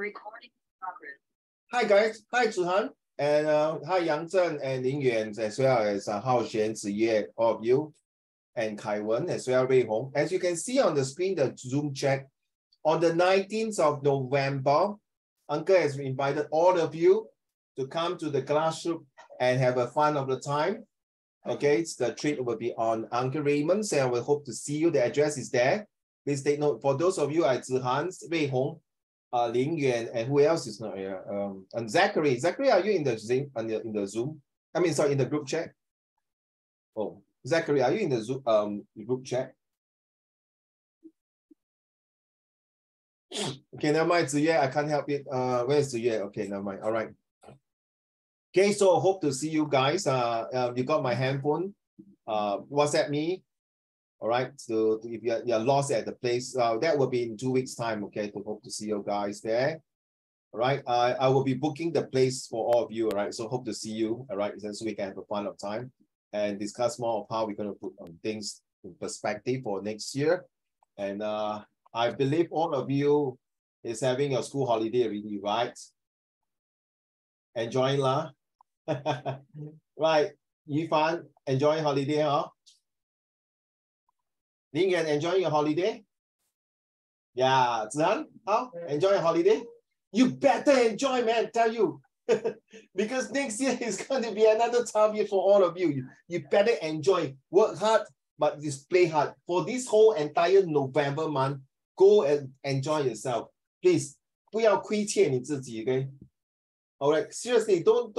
Recording progress. Hi guys, hi Zhihan, and hi Yang Zhen and Lin Yuan, as well as Hao Xuan, Ziyue, all of you, and Kai Wen, as well as Rui Hong. As you can see on the screen, the Zoom chat, on the 19th of November, Uncle has invited all of you to come to the classroom and have a fun of the time. Okay, the treat will be on Uncle Raymond's, and we hope to see you. The address is there. Please take note. For those of you at Zhihan, Rui Hong, Lin Yuan, and who else is not here? And Zachary. Zachary, are you in the Zoom? In the Zoom? I mean, sorry, in the group chat. Oh, Zachary, are you in the Zoom group chat? Okay, never mind. Ziyue, I can't help it. Where's Ziyue? Okay, never mind. All right. Okay, so hope to see you guys. You got my handphone. WhatsApp me. All right, so if you're lost at the place, that will be in 2 weeks' time, okay, to hope to see you guys there. All right, I will be booking the place for all of you, all right, so hope to see you, all right, so we can have a fun of time and discuss more of how we're going to put things in perspective for next year. And I believe all of you is having your school holiday already, right? Enjoying lah. Right, Yifan, enjoying holiday, huh? Lin Yuan, enjoying your holiday? Yeah, Zhihan, how? Enjoy your holiday? You better enjoy, man, tell you. Because next year is going to be another tough year for all of you. You better enjoy. Work hard, but just play hard. For this whole entire November month, go and enjoy yourself. Please, 不要亏欠你自己, okay? All right, seriously, don't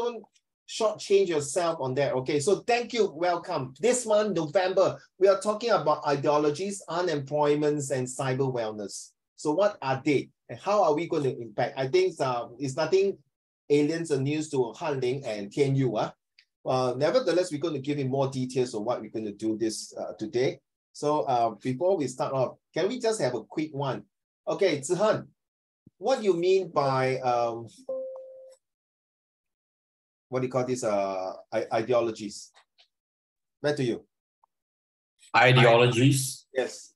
shortchange yourself on that. Okay, so thank you, welcome. This month, November, we are talking about ideologies, unemployment, and cyber wellness. So what are they, and how are we going to impact? I think it's nothing aliens and news to Han Ling and Tian Yu. Nevertheless, we're going to give you more details on what we're going to do this today. So before we start off, can we just have a quick one? Okay, Zhihan, what do you mean by what do you call these ideologies? Back to you. Ideologies. Yes.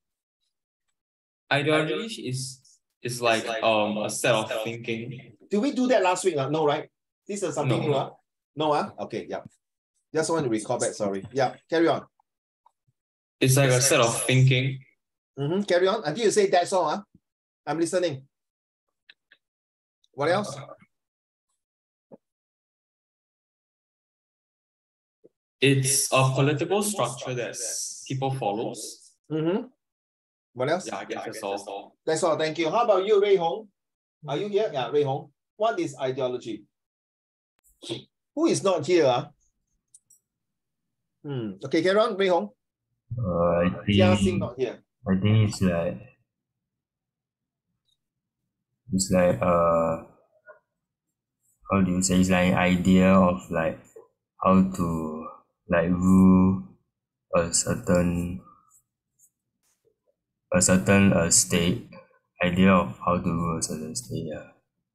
Ideologies is like a set of thinking. Did we do that last week? No, right? This is something new. No. No, okay, yeah. Just want to recall back, sorry. Yeah, carry on. It's like a set of thinking. Carry on. Until you say that's all, I'm listening. What else? It's a political structure that people follows. What else? Yeah, I guess that's all. That's all. Thank you. How about you, Rui Hong? Are you here? Yeah, Rui Hong. What is ideology? Who is not here? Okay, carry on, Rui Hong. I Jiaxing not here. think it's like how do you say, it's like an idea of like how to like rule a certain state, idea of how to rule a certain state. Yeah,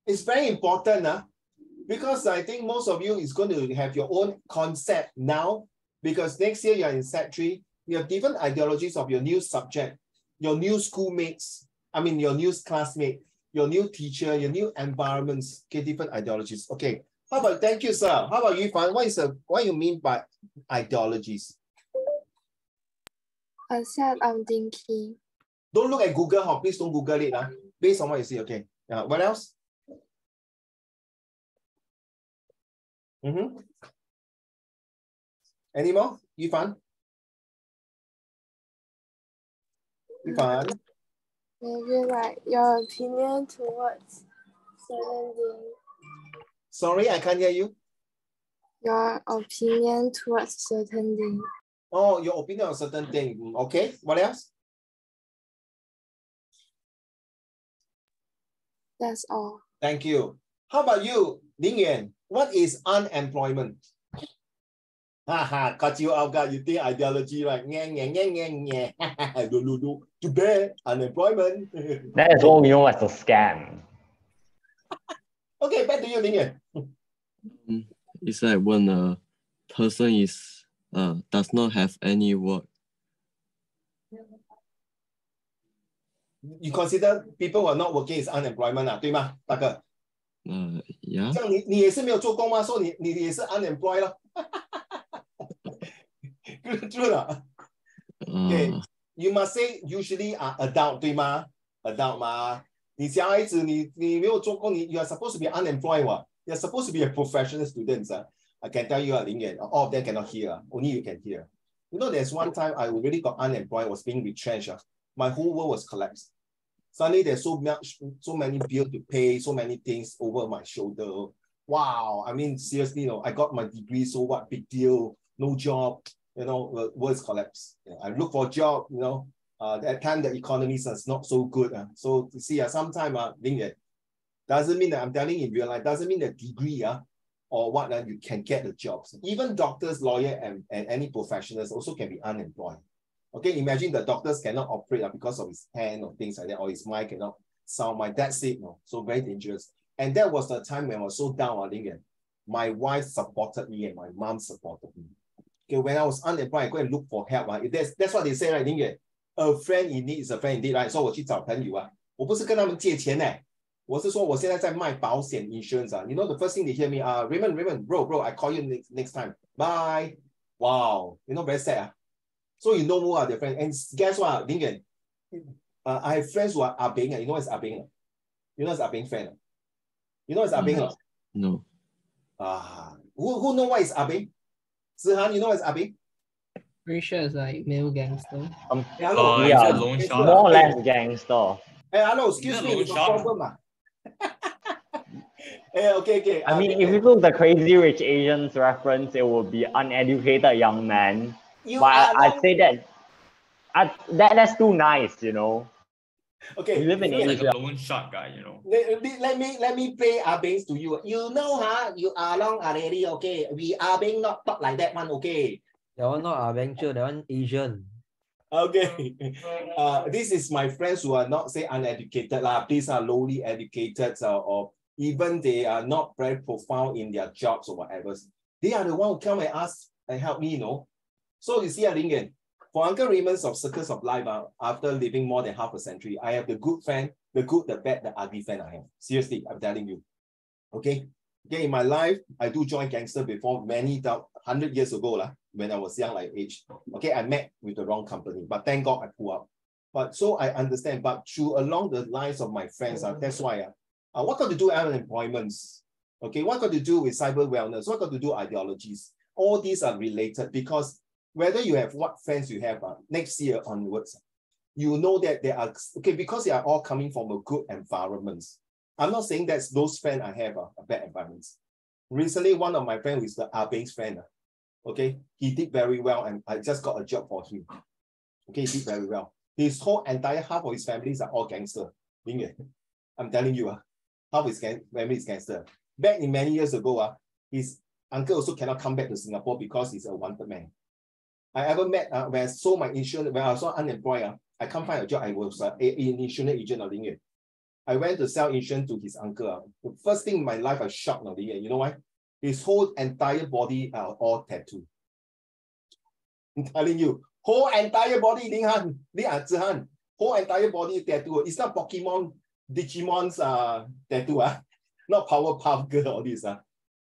It's very important, because I think most of you is going to have your own concept now, because next year you're in Sec3, you have different ideologies of your new subject, your new schoolmates, I mean your new classmate, your new teacher, your new environments, okay, different ideologies. Okay, how about, thank you, sir. How about you, Fan? What you mean by ideologies? A set of thinking. Don't look at Google, please don't Google it. Based on what you see, okay. What else? Any more? Yifan? Yifan? Maybe like your opinion towards certain things. Sorry, I can't hear you. Your opinion towards certain things. Oh, your opinion on certain thing. Okay, what else? That's all. Thank you. How about you, Lin Yuan? What is unemployment? Haha, cut you out, God. You think ideology, right? Do. Too bad. Unemployment. That is what we know as a scam. Okay, back to you, Lin Yuan. It's like when a person is does not have any work. You consider people who are not working is unemployment 啊，对吗，大哥？ Yeah. 这样你也是没有做工吗？说你也是 unemployed 咯。True 的。Okay, you must say usually are adult 对吗 ？adult 嘛，你小孩子你没有做工，you are supposed to be unemployed 喎。You're supposed to be a professional student. I can tell you 林远 all of them cannot hear. Only you can hear. You know, there's one time I really got unemployed, was being retrenched. My whole world was collapsed. Suddenly there's so many bills to pay, so many things over my shoulder. Wow, I mean, seriously, I got my degree, so what, big deal, no job, the world's collapsed. I look for a job, that time the economy is not so good. So you see, sometimes, doesn't mean that I'm telling you in real life, doesn't mean that degree or what you can get the jobs. Even doctors, lawyer, and any professionals also can be unemployed. Okay, imagine the doctors cannot operate because of his hand or things like that, or his mind cannot sound mind. That's it, so very dangerous. And that was the time when I was so down, my wife supported me and my mom supported me. Okay, when I was unemployed, I go and look for help. That's what they say, right? A friend in need is a friend indeed, right? So 我去找朋友我不是跟他们借钱我是说我现在在卖保险 insurance the first thing they hear me Raymond, bro, I call you next time. Bye. Wow, very sad. So you know who are their friends. And guess what, Lincoln? I have friends who are Abing. You know what's Abing? You know what's Abing friend? You know what's Abing? No. Who know what is Abing? Zihan, you know what's Abing? Pretty sure it's like male gangster. Hello. Is it loan shark? More or less gangster. Hey, hello, excuse me, it's a problem. Hey, okay. I mean, if you look the Crazy Rich Asians reference, it would be uneducated young man. But I'd say that's too nice, Okay. We live in He's like Asia. a loan shark guy, Let me play Abings to you. You are long already, okay? We Abing not talk like that one, okay? That one not adventure, that one Asian. Okay. This is my friends who are not say uneducated. These are lowly educated or even they are not very profound in their jobs or whatever. They are the one who come and ask and help me, So you see, Lingen, for Uncle Raymond's of Circles of Life, after living more than half a century, I have the good friend, the good, the bad, the ugly friend I have. Seriously, I'm telling you. Okay, in my life, I do join gangster before 100 years ago, when I was young, like age. Okay, I met with the wrong company, but thank God I pulled up. But so I understand, but through along the lines of my friends, that's why what got to do with unemployment? Okay, what got to do with cyber wellness? What got to do ideologies? All these are related because whether you have what friends you have next year onwards, you know that they are, okay, because they are all coming from a good environment. I'm not saying that those friends I have are bad environments. Recently, one of my friends who is the Abing's friend, okay, he did very well and I just got a job for him. Okay, he did very well. His whole entire half of his families are all gangster. I'm telling you, half his family is gangster. Back in many years ago, his uncle also cannot come back to Singapore because he's a wanted man. I ever met when I sold my insurance, when I was unemployed, I can't find a job. I was an insurance agent of Lingyue. I went to sell insurance to his uncle. The first thing in my life, I shocked of Lingyue. You know why? His whole entire body are all tattooed. I'm telling you, whole entire body, Zihan, whole entire body tattoo. It's not Pokemon, Digimon's tattoo, not Powerpuff Girl, all this.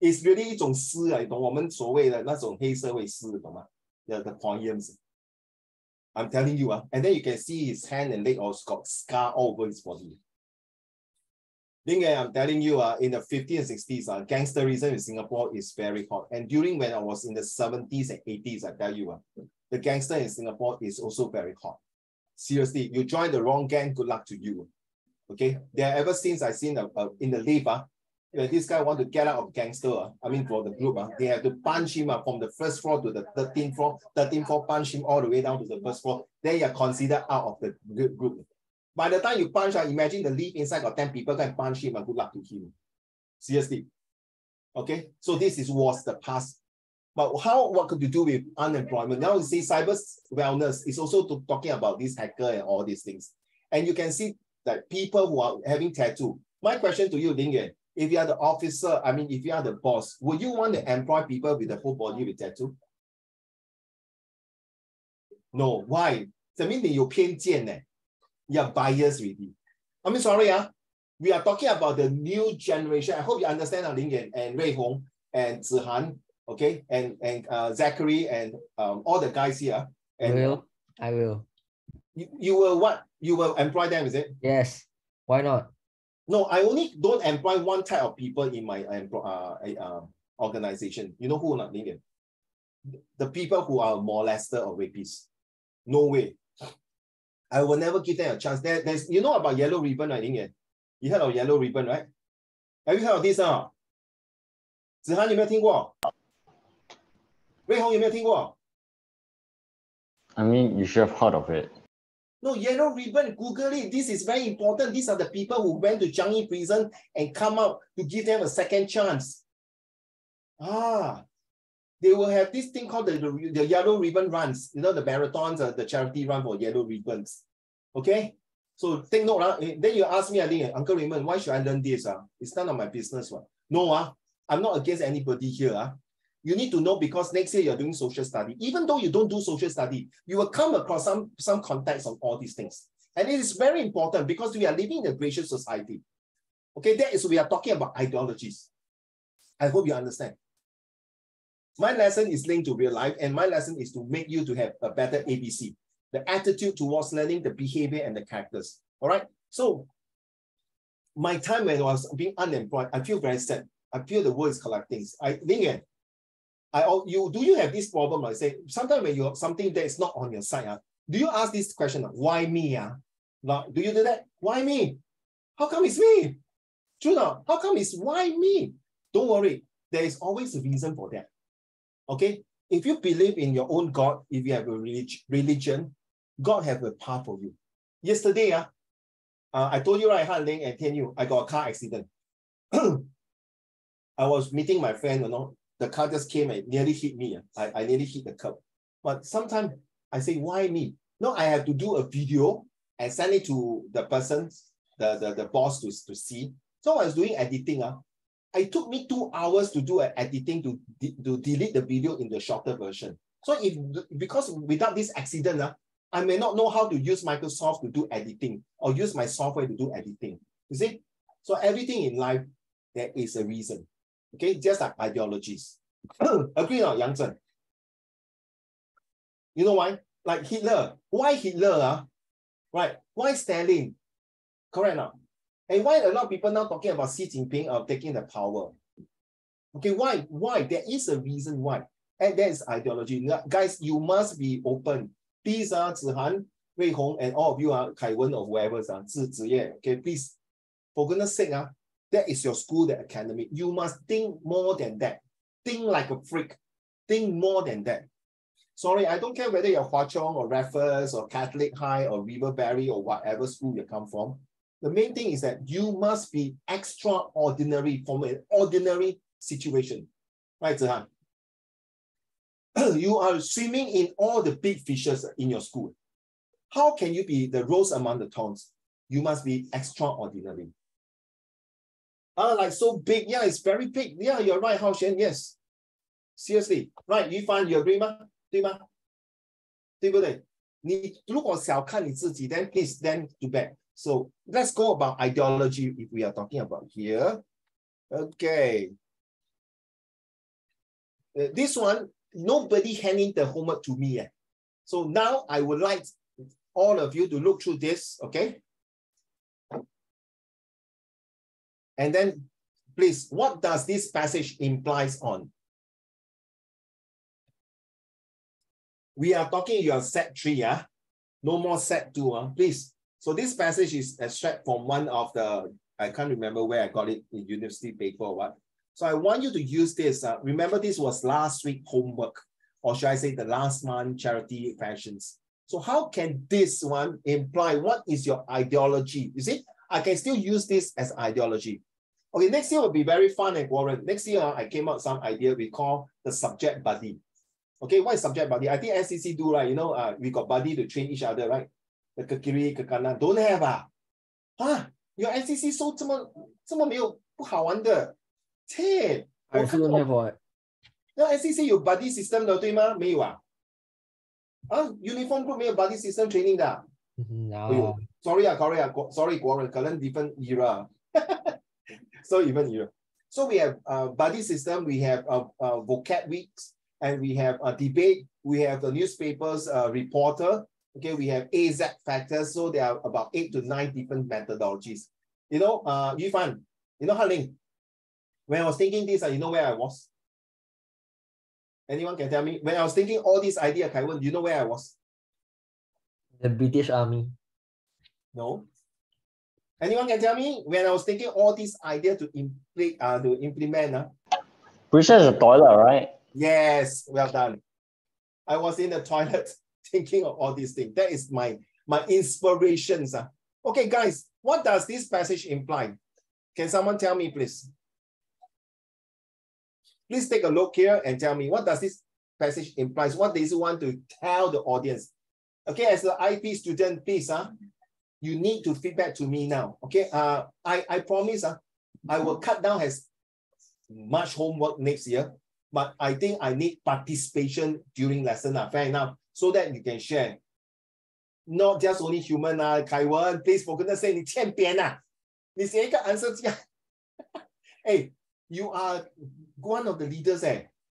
It's really 一种诗啊，你懂我们所谓的那种黑社会诗，懂吗？ The poems. I'm telling you, and then you can see his hand and leg also got scar all over his body. I'm telling you, in the 50s and 60s, gangsterism in Singapore is very hot. And during when I was in the 70s and 80s, I tell you, the gangster in Singapore is also very hot. Seriously, you join the wrong gang, good luck to you. Okay, there ever since I seen in the lift, this guy want to get out of gangster, for the group, they have to punch him from the first floor to the 13th floor, 13th floor, punch him all the way down to the first floor. Then you're considered out of the group. By the time you punch, imagine the lift inside got 10 people, can punch him and good luck to him. Seriously. Okay, so this was the past. But what could you do with unemployment? Now you see cyber wellness is also talking about this hacker and all these things. And you can see that people who are having tattoo. My question to you, Lingyue, if you are the officer, if you are the boss, would you want to employ people with the whole body with tattoo? No, why? That means 你有偏见呢。You are biased already. I mean, sorry, we are talking about the new generation. I hope you understand Ling Yan and Rui Hong and Zihan, okay, and Zachary and all the guys here. And I will. You will what? You will employ them, is it? Yes. Why not? No, I only don't employ one type of people in my organization. You know who not, Ling Yan? The people who are molester or rapists. No way. I will never give them a chance. There's, you know about yellow ribbon, I think. You heard of yellow ribbon, right? Have you heard of this? Zihan, 有没有听过? Rui Hong, 有没有听过? I mean, you should have heard of it. No, yellow ribbon, Google it. This is very important. These are the people who went to Changi prison and come out to give them a second chance. They will have this thing called the yellow ribbon runs. You know, the marathons, the charity run for yellow ribbons. Okay? So take note. Then you ask me, I think, Uncle Raymond, why should I learn this? It's none of my business. No, I'm not against anybody here. You need to know because next year you're doing social study. Even though you don't do social study, you will come across some context on all these things. And it is very important because we are living in a gracious society. Okay, that is, we are talking about ideologies. I hope you understand. My lesson is linked to real life, and my lesson is to make you to have a better ABC, the attitude towards learning, the behavior, and the characters. All right. So my time when I was being unemployed, I feel very sad. I feel the world is collecting. Do you have this problem? I say sometimes when you have something that is not on your side, do you ask this question? Why me? Do you do that? Why me? How come it's me? True now. How come it's why me? Don't worry. There is always a reason for that. Okay, if you believe in your own God, if you have a religion, God have a path for you. Yesterday, I told you, right, Han Ling and Tian Yu, I got a car accident. I was meeting my friend, the car just came and nearly hit me. I nearly hit the curb. But sometimes I say, why me? No, I have to do a video and send it to the person, the boss to see. So I was doing editing. It took me 2 hours to do editing to delete the video in the shorter version. So because without this accident, I may not know how to use Microsoft to do editing or use my software to do editing. You see? So everything in life, there is a reason. Okay, just like ideologies. Agree or not, Yang Zhen? You know why? Like Hitler. Why Hitler? Right? Why Stalin? Correct now. And why a lot of people now talking about Xi Jinping of taking the power? Okay, why? Why? There is a reason why. And that is ideology. Now, guys, you must be open. Please, Zihan, Rui Hong, and all of you, Kai Wen or whoever, okay, please, for goodness sake, that is your school, the academy. You must think more than that. Think like a freak. Think more than that. Sorry, I don't care whether you're Hwa Chong or Raffles or Catholic High or Riverberry or whatever school you come from. The main thing is that you must be extraordinary from an ordinary situation. Right, Zihan? You are swimming in all the big fishes in your school. How can you be the rose among the thorns? You must be extraordinary. Like so big. Yeah, it's very big. Yeah, you're right, Hao Shen. Yes. Seriously. Right, Yifan, you agree, ma? 对吗? 对不对? 你如果小看你自己, then please, then too bad. So let's go about ideology if we are talking about here. Okay. This one, nobody handing the homework to me yet. So now I would like all of you to look through this, okay? And then, please, what does this passage implies on? We are talking your set 3, no more set 2, please. So this passage is extract from one of the, I can't remember where I got it, in university paper or what. So I want you to use this. Remember, this was last week homework, or should I say the last month charity fashions. So how can this one imply what is your ideology? You see, I can still use this as ideology. Okay, next year will be very fun and Warren. Next year, I came out some idea we call the subject buddy. Okay, what is subject buddy? I think SCC do, right? You know, we got buddy to train each other, right? The kekiri, kekana, don't have your SCC so 这么没有不好玩的，切， I also don't have what. 那 SCC 有 buddy system 的，对吗？没有啊？Uniform group 没有 buddy system training 的。No. Sorry, current different era. So even era. So we have buddy system, we have vocab weeks, and we have a debate, we have the newspapers reporter, okay, we have AZ factors, so there are about 8 to 9 different methodologies. You know, Yufan, you know, Haling, when I was thinking this, you know where I was? Anyone can tell me? When I was thinking all these ideas, Kaiwan, you know where I was? The British Army. No. Anyone can tell me when I was thinking all these ideas to implement? Pretty sure it's a toilet, right? Yes, well done. I was in the toilet thinking of all these things. That is my inspirations. Okay, guys, what does this passage imply? Can someone tell me, please? Please take a look here and tell me, what does this passage imply? What does it want to tell the audience? Okay, as an IP student, please, you need to feedback to me now. Okay, I promise I will cut down as much homework next year, but I think I need participation during lesson. Fair enough, so that you can share. Not just only human. Kaiwan, please, for goodness sake, 你欠扁啊！你写一个 answer 这样。Hey, you are one of the leaders.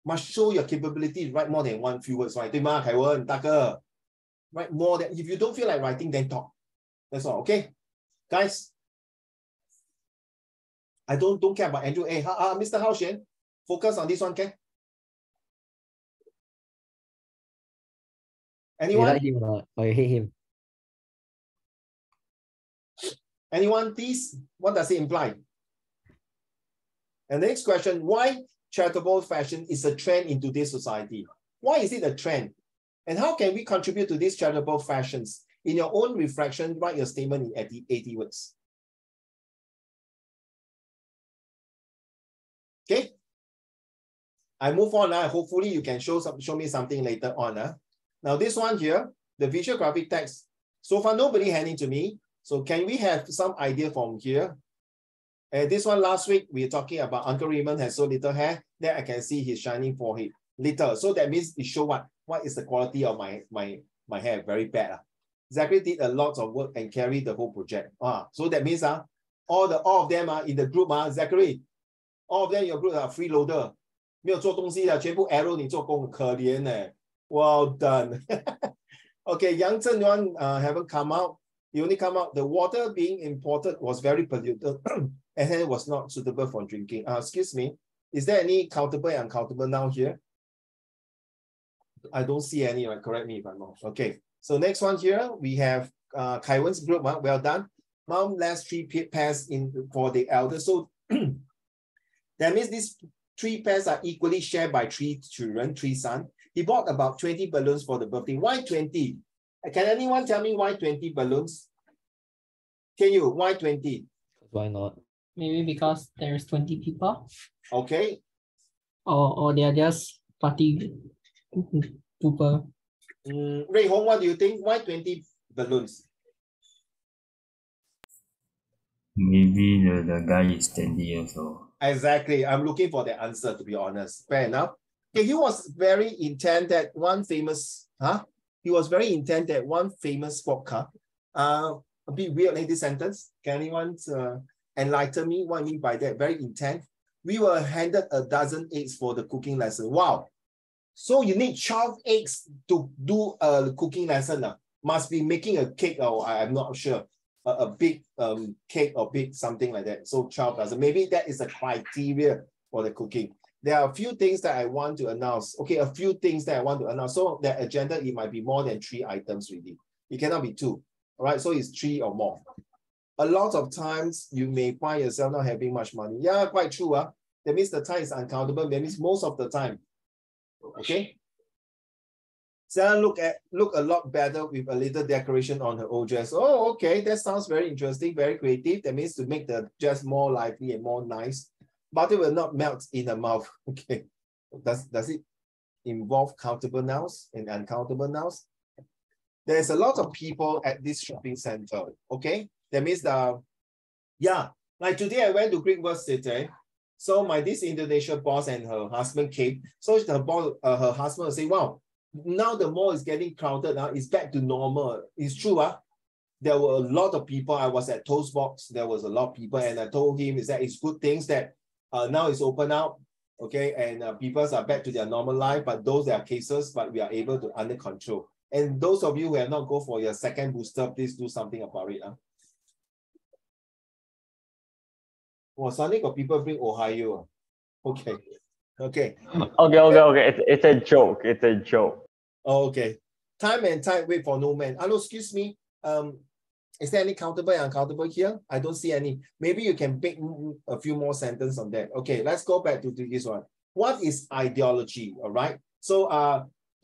Must show your capability. Write more than one few words, right? 对吗，凯文大哥？ Write more than. If you don't feel like writing, then talk. That's all. Okay, guys. I don't care about Andrew. Hey, Mr. Hao Xuan, focus on this one, okay? Anyone? You like him or not? Or you hate him? Anyone, please? What does it imply? And the next question, why charitable fashion is a trend in today's society? Why is it a trend? And how can we contribute to these charitable fashions? In your own reflection, write your statement in 80 words. Okay? I move on. Hopefully you can show me something later on. Now this one here, the visual graphic text. So far, nobody handing to me. So can we have some idea from here? And this one last week, we were talking about Uncle Raymond has so little hair that I can see his shining forehead. Little. So that means it show what? What is the quality of my hair? Very bad. Zachary did a lot of work and carried the whole project. So that means all of them are in the group. Zachary, all of them in your group are freeloader. 没有做东西的，全部 arrow 你做工，可怜呢。Well done. Okay, Yang Zhen Yuan haven't come out. He only come out. The water being imported was very polluted and hence was not suitable for drinking. Excuse me. Is there any countable and uncountable now here? I don't see any. Right? Correct me if I'm wrong. Okay. So next one here we have Kai Wen's group. Well done. Mom last 3 pairs in for the elders. So that means these 3 pairs are equally shared by 3 children, 3 sons. He bought about 20 balloons for the birthday. Why 20? Can anyone tell me why 20 balloons? Can you? Why 20? Why not? Maybe because there's 20 people. Okay. Or they are just party people. Ray Hong, what do you think? Why 20 balloons? Maybe the guy is 20 years old. Exactly. I'm looking for the answer, to be honest. Fair enough. Okay, he was very intent that one famous, He was very intent that one famous sport car. A bit weird in this sentence. Can anyone enlighten me what I mean by that? Very intent. We were handed a dozen eggs for the cooking lesson. Wow. So you need 12 eggs to do a cooking lesson. Must be making a cake, or I'm not sure. A big cake or big something like that. So 12 dozen. Maybe that is a criteria for the cooking. There are a few things that I want to announce. Okay, a few things that I want to announce. So that agenda, it might be more than 3 items really. It cannot be 2. All right, so it's 3 or more. A lot of times you may find yourself not having much money. Yeah, quite true. That means the time is uncountable. That means most of the time. Okay. Sarah look a lot better with a little decoration on her old dress. Oh, okay, that sounds very interesting, very creative. That means to make the dress more lively and more nice. Butter will not melt in the mouth. Okay. Does it involve countable nouns and uncountable nouns? There's a lot of people at this shopping center. Okay. That means like today I went to Greek World City. So this Indonesian boss and her husband came. So her husband will say, wow, now the mall is getting crowded. It's back to normal. It's true. there were a lot of people. I was at Toastbox. There was a lot of people, and I told him is that it's good things that now it's open out, okay, and people are back to their normal life. But those are cases, but we are able to under control. And those of you who have not go for your second booster, please do something about it. Well, suddenly got people bring Ohio. Okay. Okay. It's a joke. It's a joke. Oh, okay. Time and tide wait for no man. Hello, excuse me. Is there any countable and uncountable here? I don't see any. Maybe you can make a few more sentences on that. Okay, let's go back to this one. What is ideology? All right. So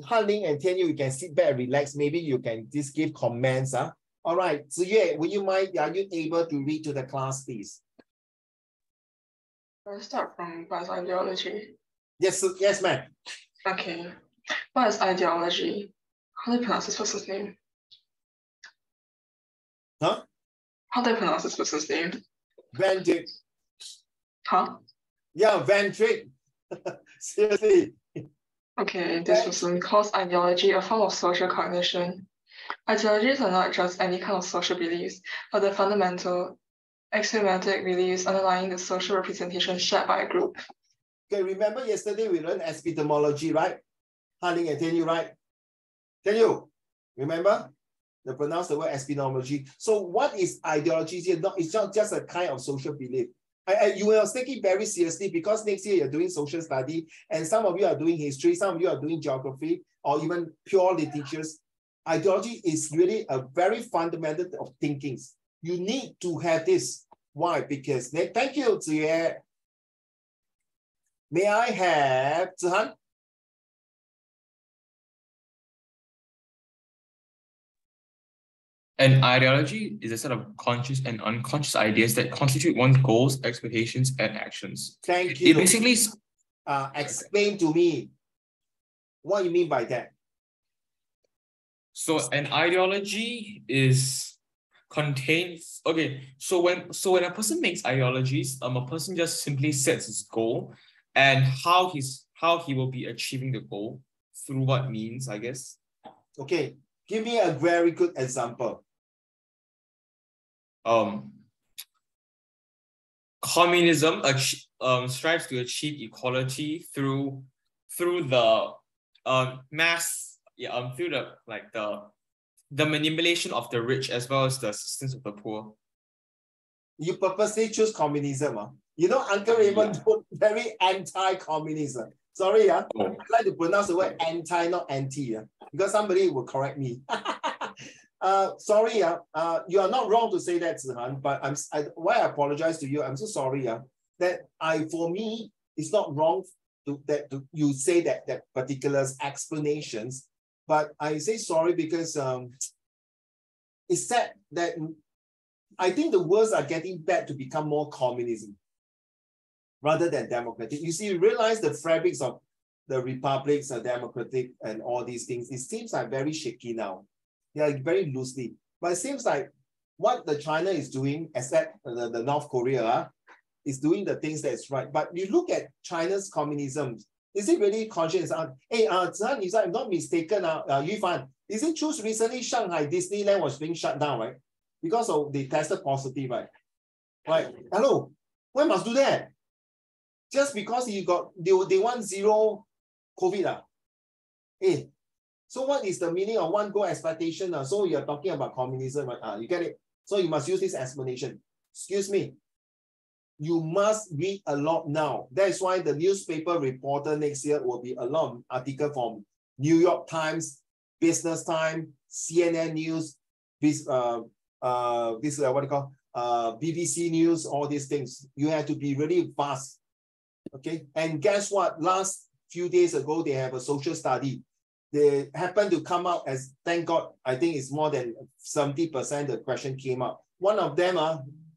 Han Ling and Tian Yu, you can sit back and relax. Maybe you can just give comments. All right. Ziyue, would you mind? Are you able to read to the class, please? Let's start from what is ideology. Yes, ma'am. Okay. What is ideology? How do you pronounce this person's name? Huh? How do I pronounce this person's name? Van Dyck. Huh? Yeah, Van Dyck. Seriously. Okay, this person calls ideology a form of social cognition. Ideologies are not just any kind of social beliefs, but the fundamental axiomatic beliefs underlying the social representation shared by a group. Okay, remember yesterday we learned epistemology, right? Han Ling and Tian Yu, right? Tian Yu, remember? They pronounce the word epistemology. So what is ideology here? It's not just a kind of social belief. You will take it very seriously because next year you're doing social study and some of you are doing history, some of you are doing geography or even pure literatures. Ideology is really a very fundamental of thinking. You need to have this. Why? Because, thank you, Ziyue. May I have Zihan? An ideology is a set of conscious and unconscious ideas that constitute one's goals, expectations, and actions. Thank you. It basically explain to me what you mean by that. So an ideology contains so when a person makes ideologies, a person just simply sets his goal and how he will be achieving the goal through what means, I guess. Okay, give me a very good example. Communism strives to achieve equality through the the manipulation of the rich as well as the assistance of the poor. You purposely choose communism. You know, Uncle Raymond very anti-communism. Sorry, I like to pronounce the word anti, not anti, because somebody will correct me. Sorry, you are not wrong to say that, Zihan, but why I apologize to you, I'm so sorry. That for me, it's not wrong to you say that particular explanations, but I say sorry because it's sad that I think the words are getting bad to become more communism rather than democratic. You see, you realize the fabrics of the republics are democratic and all these things. It seems like very shaky now. They are very loosely. But it seems like what the China is doing, except the North Korea, is doing the things that's right. But you look at China's communism, is it really conscious? Hey, Zihan, if I'm not mistaken, Yufan, is it true recently Shanghai Disneyland was being shut down, right? Because they tested positive, right? Right. Hello, why must do that? Just because they want zero COVID. Hey, so what is the meaning of one goal expectation? So you're talking about communism, right? You get it? So you must use this explanation. Excuse me. You must read a lot now. That's why the newspaper reporter next year will be a lot of articles from New York Times, Business Time, CNN News, BBC News, all these things. You have to be really fast. Okay. And guess what? Last few days ago, they have a social study. They happen to come out as, thank God, I think it's more than 70% the question came up. One of them,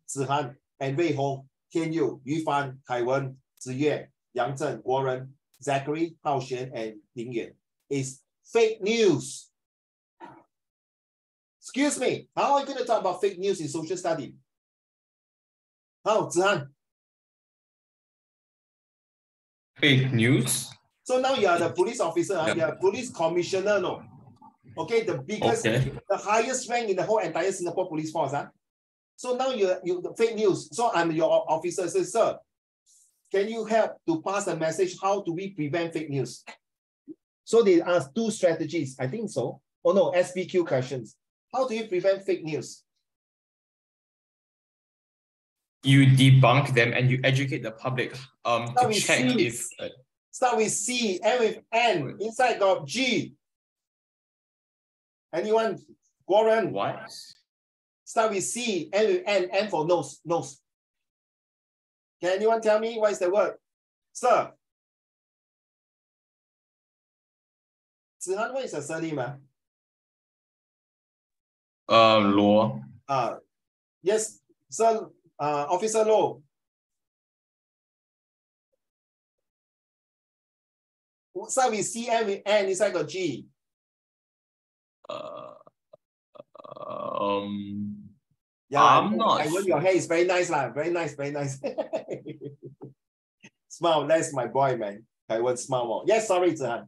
Zihan and Wei Hong, Tian Yu, Yufan, Taiwan, Ziyue, Yang Zhen, Warren, Zachary, Hao Xuan, and Ling Yuan, is fake news. Excuse me, how are you going to talk about fake news in social study? How, Zihan? Fake news? So now you are the police officer, you are police commissioner, no? Okay, the biggest, Okay. the highest rank in the whole entire Singapore Police Force. So now you the fake news. So I'm your officer. Say, sir, can you help to pass a message? How do we prevent fake news? So they ask 2 strategies. I think so. Oh no, SPQ questions. How do you prevent fake news? You debunk them and you educate the public to with check C. if Start with C, end with N. Inside got G. Anyone? Warren? what? Start with C, end with N. N for nose. Nose. Can anyone tell me what is the word? Sir. Zihan, what is your surname? Law. Yes, sir. Officer Low. Start with C, end with N. Inside got G. Yeah, I'm not sure. Your hair is very nice, lah. Very nice, very nice. Smile, that's my boy, man. I won't smile more. Yes, sorry, Zihan.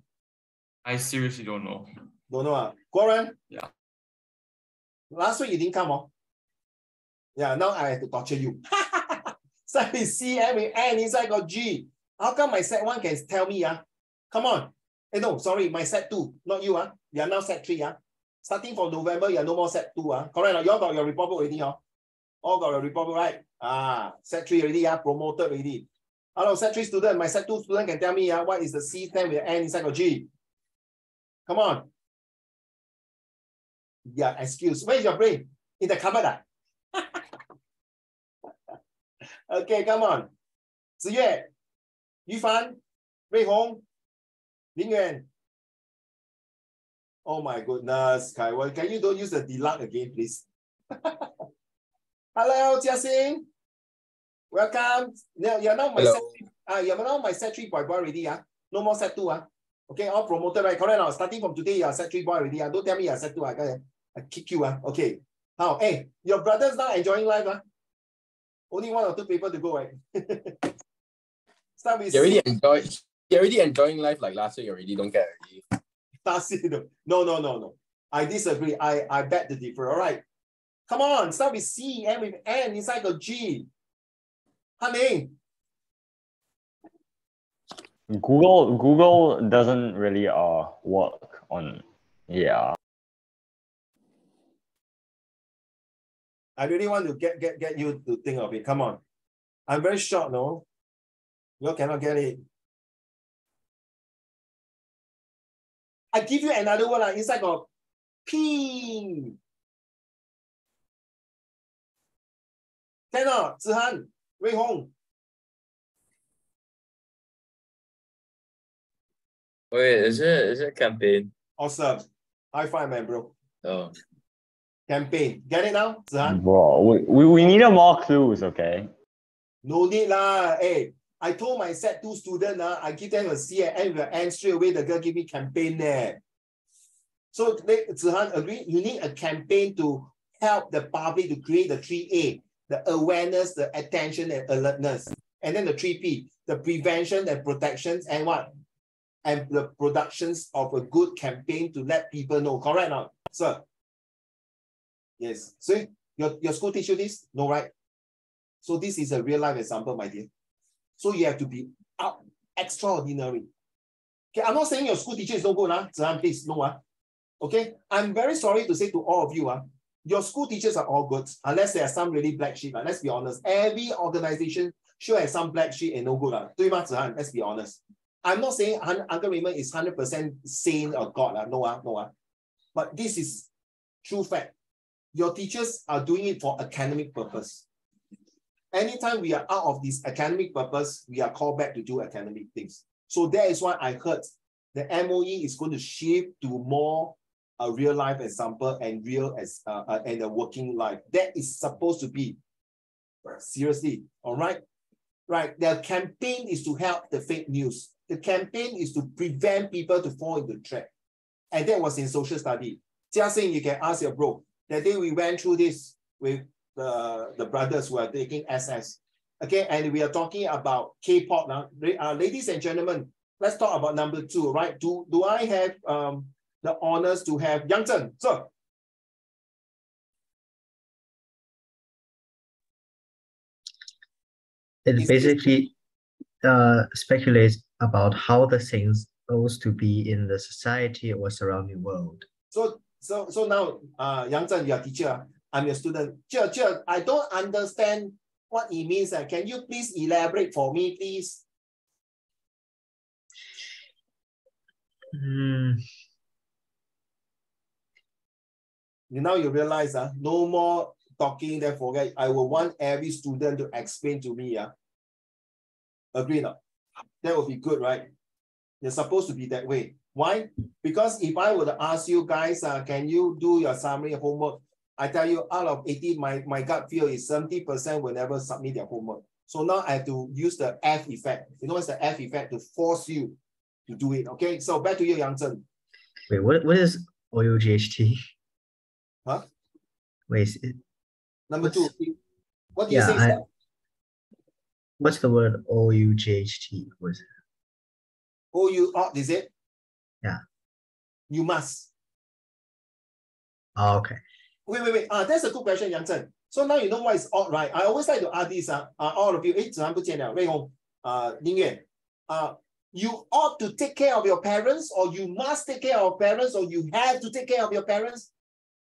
I seriously don't know. Don't know. Goran? Yeah. Last week you didn't come on. Yeah, now I have to torture you. Start with C, M, with N, inside got G. How come my set 1 can tell me? Come on. No, sorry, my set 2, not you. You are now set 3. Starting from November, you are no more set 2. Correct. You all got your report book already. All got your report book, right? Set 3 already, promoted already. Hello, set 3 student. My set 2 student can tell me what is the C, 10 with N inside got G. Come on. Yeah, excuse. Where is your brain? In the cupboard. Okay, come on. Ziyue, Yufan, Rui Hong, Lin Yuan. Oh my goodness, Kai Wen, can you don't use the deluxe again, please? Hello, Jiaxing. Welcome. You're now my set 3. You're now my set 3 boy already. No more set 2. Okay, all promoted, right? Correct now. Starting from today, you're set 3 boy already. Don't tell me you're set 2. I kick you. Okay. How? Hey, your brother's now enjoying life. Only 1 or 2 people to go, right? Start with You're already enjoying life like last week already. Don't care already. Last week, no. I disagree. I beg to differ. All right. Come on. Start with C, end with N. Inside got G. Honey. Google doesn't really work on I really want to get you to think of it. Come on. I'm very shocked, no? You cannot get it. I give you another one. Inside got P. Cannot. Zihan, Rui Hong. Wait, is it campaign? Awesome. High five, man, bro. Oh. Campaign. Get it now, Zihan? Bro, we need more clues, okay? No need lah. Hey, I told my set 2 student, I give them a C and N straight away. The girl give me campaign there. So Zihan agree, you need a campaign to help the public to create the 3A, the awareness, the attention and alertness. And then the 3P, the prevention and protections and what? And the productions of a good campaign to let people know. Correct now, sir? Yes. So your school teach you this? No, right? So this is a real life example, my dear. So you have to be extraordinary. Okay, I'm not saying your school teacher is no good, Zihan, please, no. Okay, I'm very sorry to say to all of you, your school teachers are all good, unless there are some really black sheep. Let's be honest. Every organization sure has some black sheep and no good. Zihan, let's be honest. I'm not saying Uncle Raymond is 100% sane or God. No. But this is true fact. Your teachers are doing it for academic purpose. Anytime we are out of this academic purpose, we are called back to do academic things. So that is why I heard the MOE is going to shift to more a real life example and and a working life. That is supposed to be. Seriously, all right? Right, the campaign is to help the fake news. The campaign is to prevent people to fall into the trap. And that was in social study. Jiaxing, you can ask your bro. That day we went through this with the brothers who are taking SS. Okay, and we are talking about K-pop now. Ladies and gentlemen, let's talk about number 2, right? Do I have the honors to have Yang Zhen. Sir. It basically speculates about how the things supposed to be in the society or surrounding world. So now, Yang Zhen, you're a teacher. I'm your student. I don't understand what it means. Can you please elaborate for me, please? Now you realize, no more talking, then forget. I will want every student to explain to me. Agree not? That would be good, right? You're supposed to be that way. Why? Because if I were to ask you guys, can you do your summary homework? I tell you, out of 80, my gut feel is 70% will never submit their homework. So now I have to use the F effect. You know what's the F effect? To force you to do it. Okay, so back to you, Yang Zhen. Wait, what is OUGHT? Huh? Wait. Number two. What do you say? What's the word OUGHT? What is it? OU ought, is it? Yeah. You must. Oh, okay. Wait. That's a good question, Yang Zhen. So now you know what is ought, right? I always like to ask this, all of you. You ought to take care of your parents, or you must take care of your parents, or you have to take care of your parents.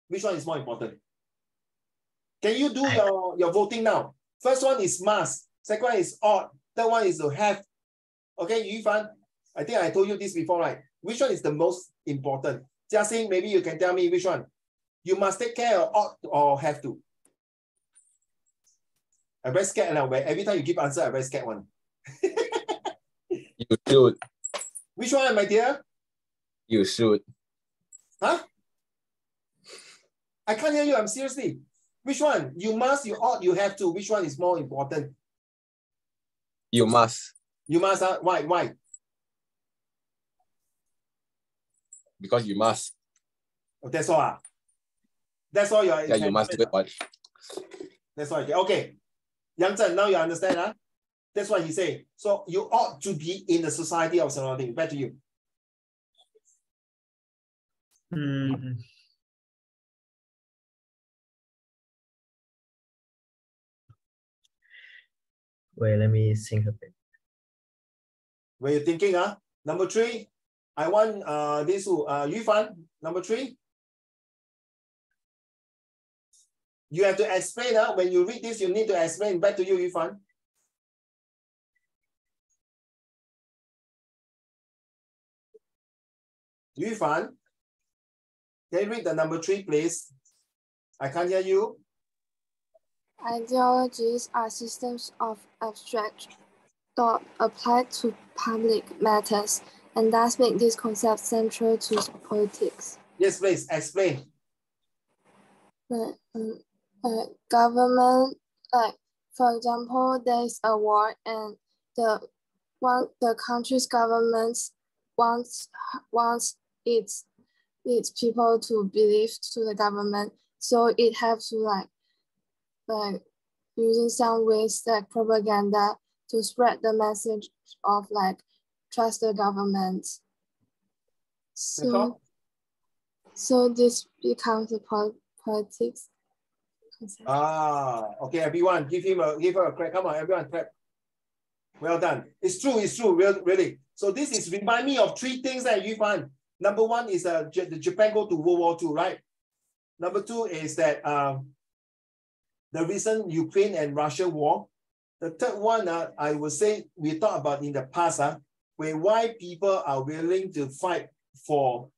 Which one is more important? Can you do your voting now? First one is must. Second one is ought. Third one is to have. Okay, Yufan, I think I told you this before, right? Which one is the most important? Jiaxing, maybe you can tell me which one. You must take care of ought or have to. I'm very scared now. Every time you give answer, I'm very scared one. You should. Which one, my dear? You should. Huh? I can't hear you. I'm seriously. Which one? You must, you ought, you have to. Which one is more important? You must. You must. Why? Because you must. Oh, that's all. That's all your. Yeah, you must do it. What? That's all. Okay. Yang Zhen, now you understand, That's what he said. So you ought to be in the society of surrounding. Back to you. Wait, let me think a bit. When you're thinking, number 3, I want this Yufan, number 3. You have to explain, when you read this, you need to explain. Back to you, Yufan. Yufan, can you read the number 3, please? I can't hear you. Ideologies are systems of abstract thought applied to public matters, and thus make this concept central to politics. Yes, please, explain. Government, for example, there is a war, and the country's government wants its people to believe to the government, so it has to like using some ways like propaganda to spread the message of trust the government. So this becomes a politics. Okay, everyone, give her a clap. Come on, everyone, clap. Well done. It's true, really. So this is remind me of 3 things that you find. Number 1 is the Japan go to World War II, right? Number 2 is that the recent Ukraine and Russia war. The third one, I would say, we talked about in the past, why people are willing to fight for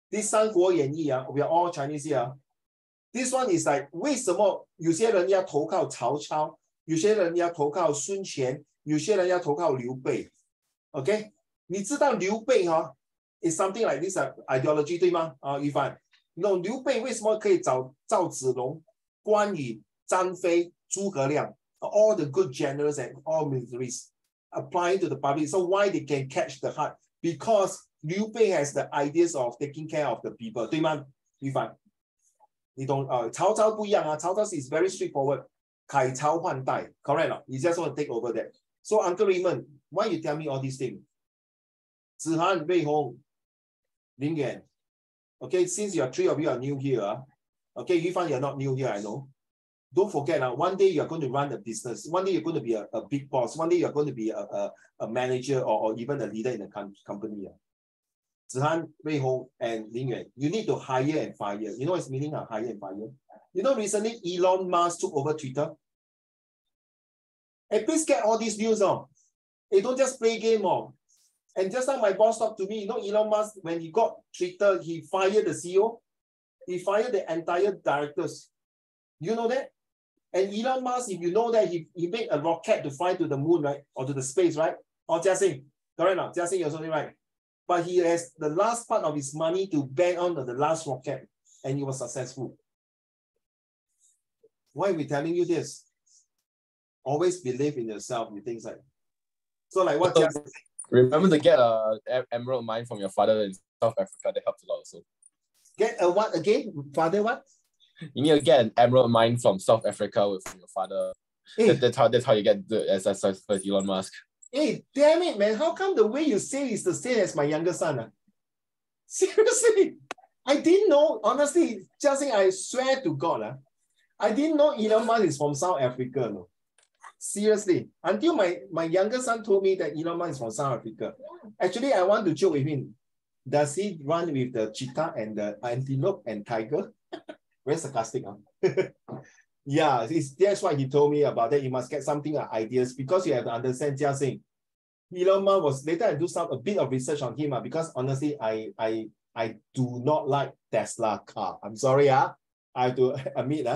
this 三国演义, we are all Chinese here. This one is like, 为什么有些人要投靠曹操，有些人要投靠孙权，有些人要投靠刘备 ？Okay， 你知道刘备is something like this ideology 对吗？于凡，刘备为什么可以找赵子龙、关羽、张飞、诸葛亮 all the good generals and all militaries applying to the public? So why they can catch the heart? Because Liu Bei has the ideas of taking care of the people 对吗？于凡，你懂曹操不一样曹操 is very straightforward， 改朝换代 correct you just want to take over that. So Uncle Raymond, why you tell me all these things? 子涵、魏红、林远 Okay, since three of you are new here, okay, Yifan, you're not new here, I know. Don't forget, one day you're going to run a business. One day you're going to be a big boss. One day you're going to be a manager or even a leader in a company. Zihan, Wei Ho, and Lin Yuan, you need to hire and fire. You know what's meaning of hire and fire? You know, recently Elon Musk took over Twitter. Hey, please get all these news on. Hey, don't just play game on. And just like my boss talked to me, you know, Elon Musk, when he got Twitter, he fired the CEO. He fired the entire directors. You know that? And Elon Musk, if you know that, he made a rocket to fly to the moon, right? Or to the space, right? Or Jiaxing, correct now? Jiaxing, you're something right. But he has the last part of his money to bank on the last rocket, and he was successful. Why are we telling you this? Always believe in yourself with things like. So like what Jiaxing said. Remember to get a emerald mine from your father in South Africa. That helps a lot also. Get a what again? Father what? You need to get an emerald mine from South Africa with your father. Hey. That's how you get the as Elon Musk. Hey, damn it, man. How come the way you say is the same as my younger son? Seriously. I didn't know, honestly, Jiaxing, I swear to God, I didn't know Elon Musk is from South Africa. No. Seriously. Until my younger son told me that Elon Musk is from South Africa. Actually, I want to joke with him. Does he run with the cheetah and the antelope and tiger? Very sarcastic, huh? Yeah, that's why he told me about that. You must get something ideas because you have to understand Jiaxing. Elon Musk was later I do a bit of research on him because honestly I do not like Tesla car. I'm sorry, I have to admit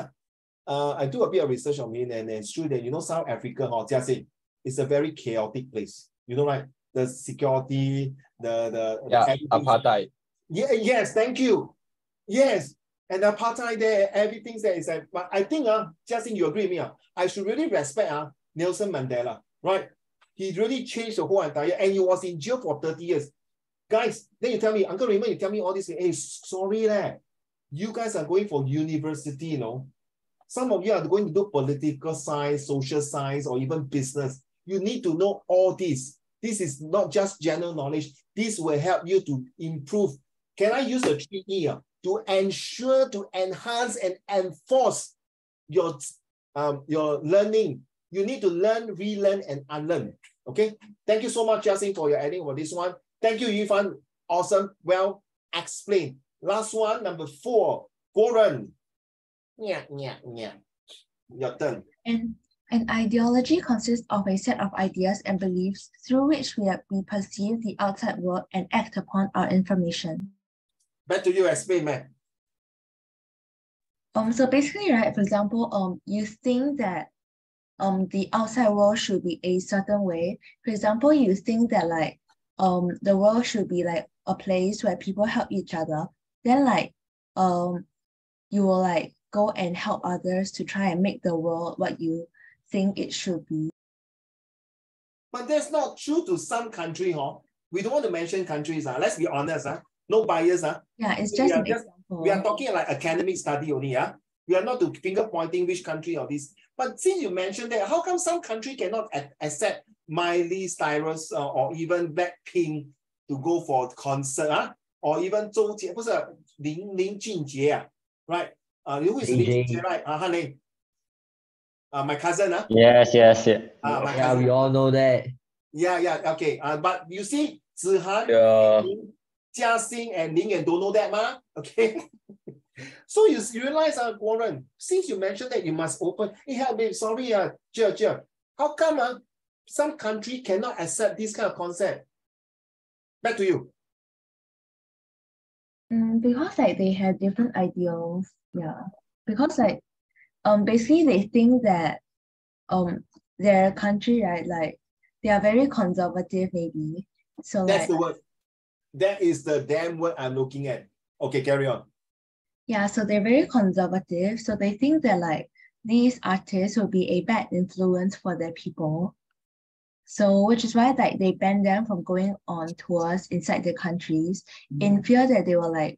I do a bit of research on him and it's true that South Africa Jiaxing is a very chaotic place. You know, right? The security, the apartheid. Yeah, yes, thank you. Yes. And the apartheid there, everything's there is like, but I think, Jiaxing, you agree with me, I should really respect Nelson Mandela, right? He really changed the whole entire, and he was in jail for 30 years. Guys, then you tell me, Uncle Raymond, you tell me all this, hey, sorry, you guys are going for university, Some of you are going to do political science, social science, or even business. You need to know all this. This is not just general knowledge. This will help you to improve. Can I use the 3E? To ensure, to enhance, and enforce your learning. You need to learn, relearn, and unlearn. Okay? Thank you so much, Jiaxing, for your adding for this one. Thank you, Yifan. Awesome. Well explained. Last one, number 4. Goran. Yeah. Your turn. An ideology consists of a set of ideas and beliefs through which we perceive the outside world and act upon our information. Back to you, explain, man. So basically, right, for example, you think that the outside world should be a certain way. For example, you think that like the world should be like a place where people help each other. Then like you will like go and help others to try and make the world what you think it should be. But that's not true to some country, We don't want to mention countries, Let's be honest, No bias, Yeah, it's just an example. We are talking like academic study only, We are not to finger pointing which country or this. But since you mentioned that, how come some country cannot accept Miley Cyrus or even Blackpink to go for concert, or even Zhou Jie, 不是林俊杰, right? Who is 林俊杰, right? Her name. My cousin, Yes. My Yeah, we all know that. Yeah, okay. But you see, Zihan, Jiaxing, and Ling Yuan don't know that, okay? So you realize, Warren, since you mentioned that you must open, hey, help me, sorry, Jia, how come some country cannot accept this kind of concept? Back to you. Because like they have different ideals, because like basically they think that their country, right, like they are very conservative maybe. So that's the word. That is the damn word I'm looking at. Okay, carry on. Yeah, so they're very conservative. So they think that like these artists will be a bad influence for their people. So which is why like they ban them from going on tours inside their countries in fear that they will like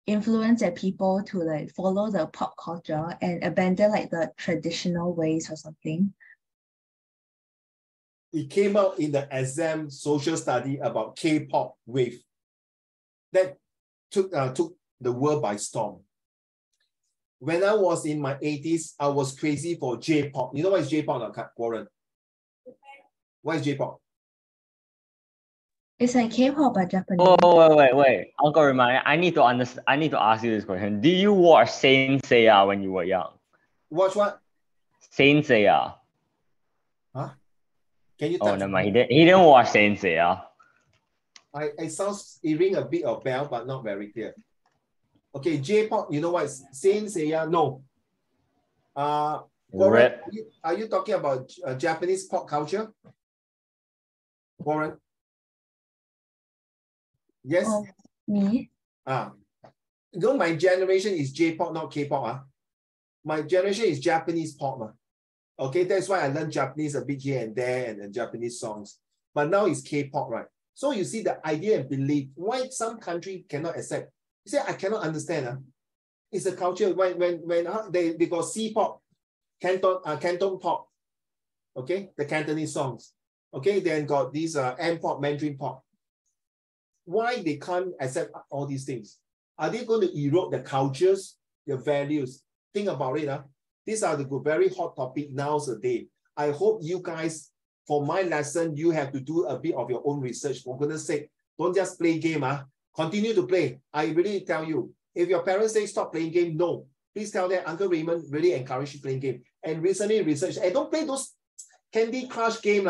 influence their people to like follow the pop culture and abandon like the traditional ways or something. It came out in the exam social study about K-pop wave. That took the world by storm. When I was in my 80s, I was crazy for J-pop. You know what is J-pop, Warren? What is J-pop? It's like K-pop but Japanese. Oh, wait. Uncle Remind, I need to ask you this question. Did you watch Saint Seiya when you were young? Watch what? Saint Seiya. Huh? Can you Oh, touch never mind. He didn't watch Saint Seiya. It ring a bit of bell, but not very clear. Okay, J-pop, you know what is Saint Seiya? No. Warren, are you talking about Japanese pop culture? Warren? Yes? Oh, me? You know, my generation is J-pop, not K-pop. My generation is Japanese pop. Okay, that's why I learned Japanese a bit here and there and Japanese songs. But now it's K-pop, right? So you see the idea and belief, why some country cannot accept. You say, I cannot understand. It's a culture. When they got C-pop, Canton pop, okay, the Cantonese songs. Okay, then got these M-pop, Mandarin pop. Why they can't accept all these things? Are they going to erode the cultures, the values? Think about it. These are the very hot topic nowadays. I hope you guys, for my lesson, you have to do a bit of your own research. For goodness sake, don't just play game. Continue to play. I really tell you, if your parents say stop playing game, no. Please tell them Uncle Raymond really encourage you playing game. And recently research, don't play those Candy Crush game.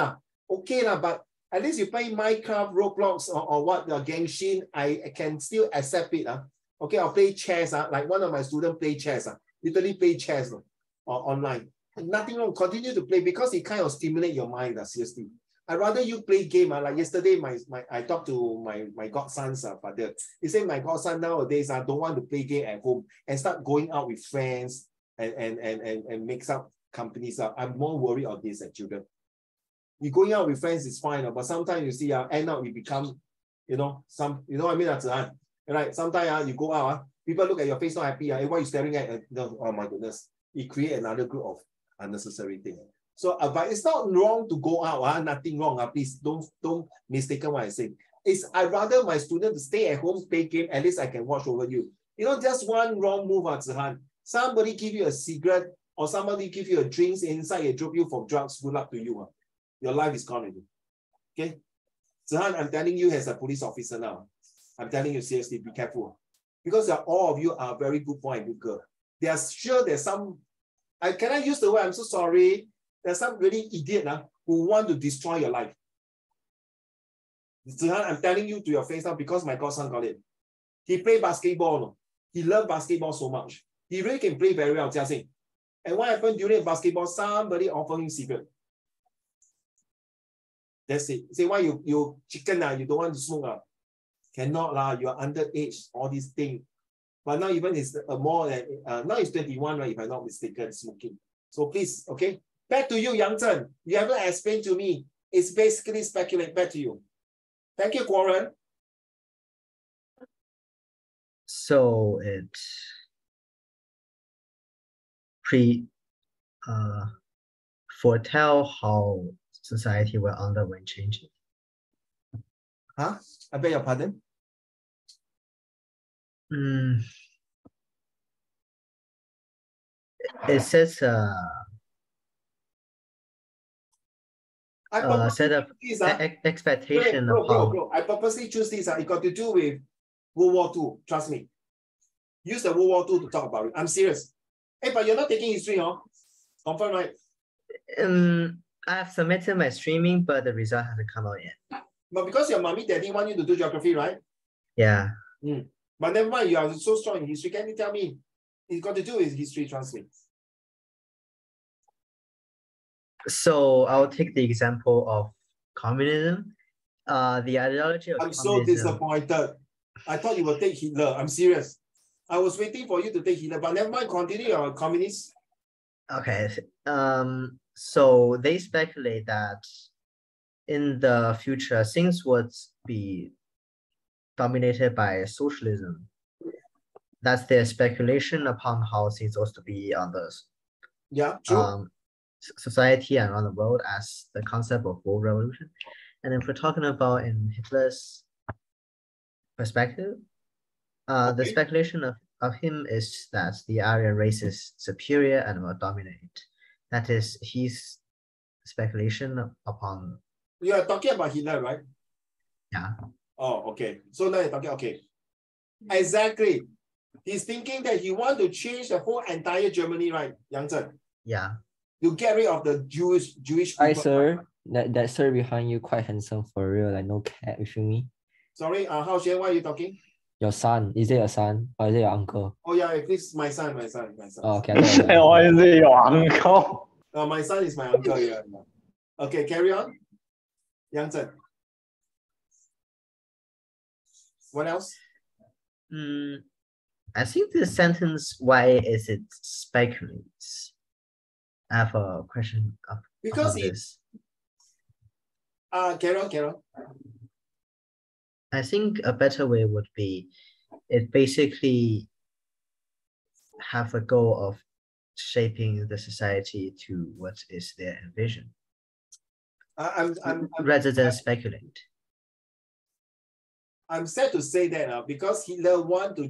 Okay, but at least you play Minecraft, Roblox, or what, Genshin, I can still accept it. Okay, I'll play chess. Like one of my students play chess. Literally play chess online. Nothing wrong. Continue to play because it kind of stimulates your mind. Seriously. I'd rather you play game. Like yesterday, I talked to my godson's father. He said my godson nowadays don't want to play game at home and start going out with friends and mix up companies. I'm more worried of this children. You going out with friends is fine, but sometimes you see end up you become, you know what I mean? Right? Sometimes you go out, people look at your face not happy. Why are you staring at? Oh my goodness. It creates another group of unnecessary things. So, but it's not wrong to go out. Nothing wrong. Please don't mistaken what I say. I'd rather my student to stay at home, play game. At least I can watch over you. You know, just one wrong move, Zihan. Somebody give you a cigarette or somebody give you a drinks inside and drop you for drugs. Good luck to you. Your life is gone already. Okay, Zihan, I'm telling you as a police officer now. I'm telling you seriously, be careful. Because all of you are very good boy and good girl. There's some, can I use the word, I'm so sorry. There's some really idiot who want to destroy your life. Zihan, I'm telling you to your face now because my godson got it. He played basketball. He loved basketball so much. He really can play very well, Jia Xing. And what happened during basketball? Somebody offered him cigarette. That's it. Say, why you chicken you don't want to smoke? Cannot you're underage, all these things. But now even it's more than, now it's 21, right, if I'm not mistaken, smoking. So please, okay? Back to you, Yang Chen. You haven't explained to me. It's basically speculate. Back to you. Thank you, Warren. So it foretell how society will undergo changes. Huh? I beg your pardon? It says set up expectation of how. Bro, I purposely choose this. It got to do with World War II. Trust me. Use the World War II to talk about it. I'm serious. Hey, but you're not taking history, huh? Confirm, right? I have submitted my streaming, but the result hasn't come out yet. But because your mommy, daddy want you to do geography, right? Yeah. But never mind, you are so strong in history. Can you tell me? It's got to do with history translate. So I'll take the example of communism. The ideology of communism. So disappointed. I thought you would take Hitler. I'm serious. I was waiting for you to take Hitler, but never mind, continue your communist. Okay. So they speculate that in the future, things would be dominated by socialism. That's their speculation upon how things ought to be on the society and around the world as the concept of world revolution. And if we're talking about in Hitler's perspective, The speculation of him is that the Aryan race is superior and will dominate. That is his speculation upon. You are talking about Hitler, right? Yeah. Oh, okay. So now you're talking, okay. Exactly. He's thinking that he wants to change the whole entire Germany, right, Yang Zhen? Yeah. You get rid of the Jewish Hi, people. sir. That sir behind you quite handsome for real. Like no cat, you feel me? Sorry, Hao Xuan, why are you talking? Your son. Is it your son or is it your uncle? Oh yeah, this is my son. Oh, okay. I thought it was your Or uncle. is it your uncle? My son is my uncle, yeah. Okay, carry on. Yang Zhen. What else? I think the sentence, why is it speculates? I have a question Because about this. Carry on. I think a better way would be it basically have a goal of shaping the society to what is their envision. Rather than speculate. I'm sad to say that because Hitler want to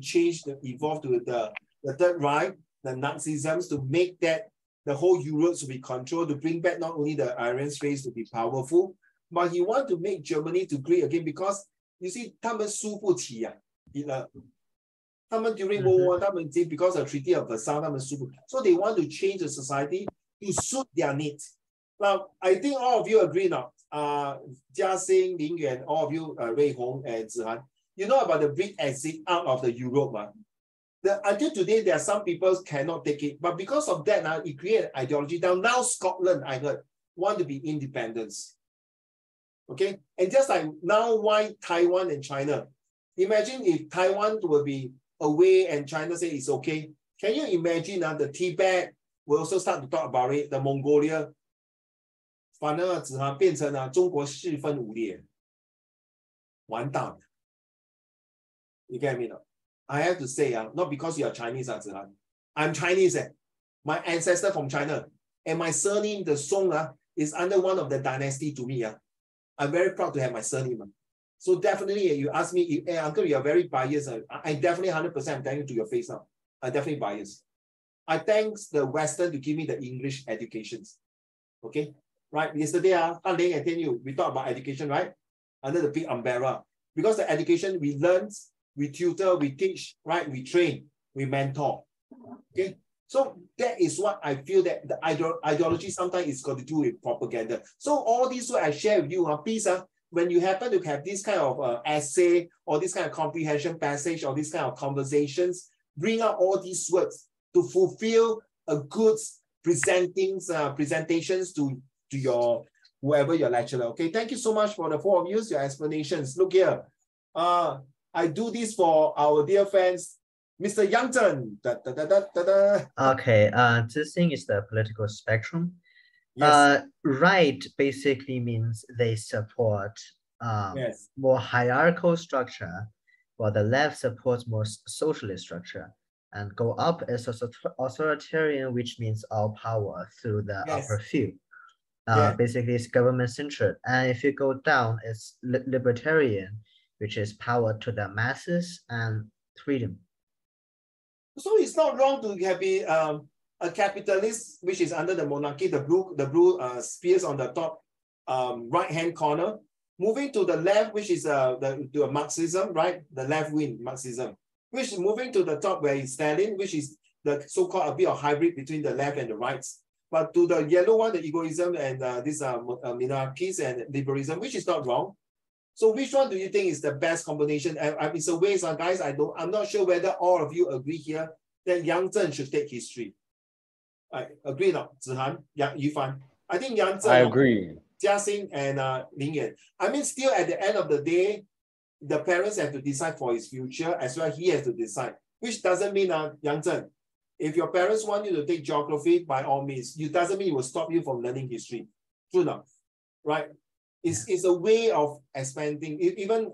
evolve to the Third Reich, the Nazism, to make that the whole Europe to be controlled, to bring back not only the Aryan race to be powerful, but he want to make Germany to great again because you see, 他们输不起啊，Hitler. 他们 during World War, 他们 because of Treaty of Versailles, 他们输不， so they want to change the society to suit their needs. Now, I think all of you agree now. Jia Xing, Ling Yuan, all of you, Rui Hong and Zihan, you know about the Brit exit out of the Europe. Until today, there are some people cannot take it, but because of that, it created ideology. Now Scotland, I heard, want to be independence. Okay, and just like now, why Taiwan and China? Imagine if Taiwan will be away and China say it's okay. Can you imagine the Tibet will also start to talk about it, the Mongolia? 反而只变成中国四分五裂，完蛋。You get me? I have to say, not because you are Chinese, I'm Chinese. My ancestor from China, and my surname, the Song, is under one of the dynasty to me. I'm very proud to have my surname. So definitely, you ask me, hey, uncle, you are very biased. I definitely 100% I'm telling you to your face now. I'm definitely biased. I thanks the Western to give me the English educations. Okay. Right, yesterday, we talked about education, right? Under the big umbrella. Because the education we learn, we tutor, we teach, right? We train, we mentor. Okay, so that is what I feel that the ideology sometimes is got to do with propaganda. So all these what I share with you, please, when you happen to have this kind of essay or this kind of comprehension passage or this kind of conversations, bring out all these words to fulfill a good presentations to your whoever your lecturer. Okay, thank you so much for the four of you, your explanations. Look here, I do this for our dear friends, Mr. Yang Zhen. Okay, this thing is the political spectrum. Yes. Right basically means they support more hierarchical structure, while the left supports more socialist structure. And go up is authoritarian, which means all power through the upper few. Basically, it's government-centered. And if you go down, it's libertarian, which is power to the masses and freedom. So it's not wrong to have a capitalist, which is under the monarchy, the blue spears on the top right-hand corner, moving to the left, which is the Marxism, right? The left-wing Marxism, which is moving to the top where is Stalin, which is the so-called a bit of hybrid between the left and the right. But to the yellow one, the egoism and these monarchies and liberalism, which is not wrong. So which one do you think is the best combination? It's a waste, guys. I'm not sure whether all of you agree here that Yang Zhen should take history. I agree now, Zihan, Yufan. I think Yang Zhen. I agree. Jia Xing and Ling Yan. I mean, still at the end of the day, the parents have to decide for his future as well. He has to decide, which doesn't mean Yang Zhen. If your parents want you to take geography, by all means, it doesn't mean it will stop you from learning history. True enough, right? It's a way of expanding. Even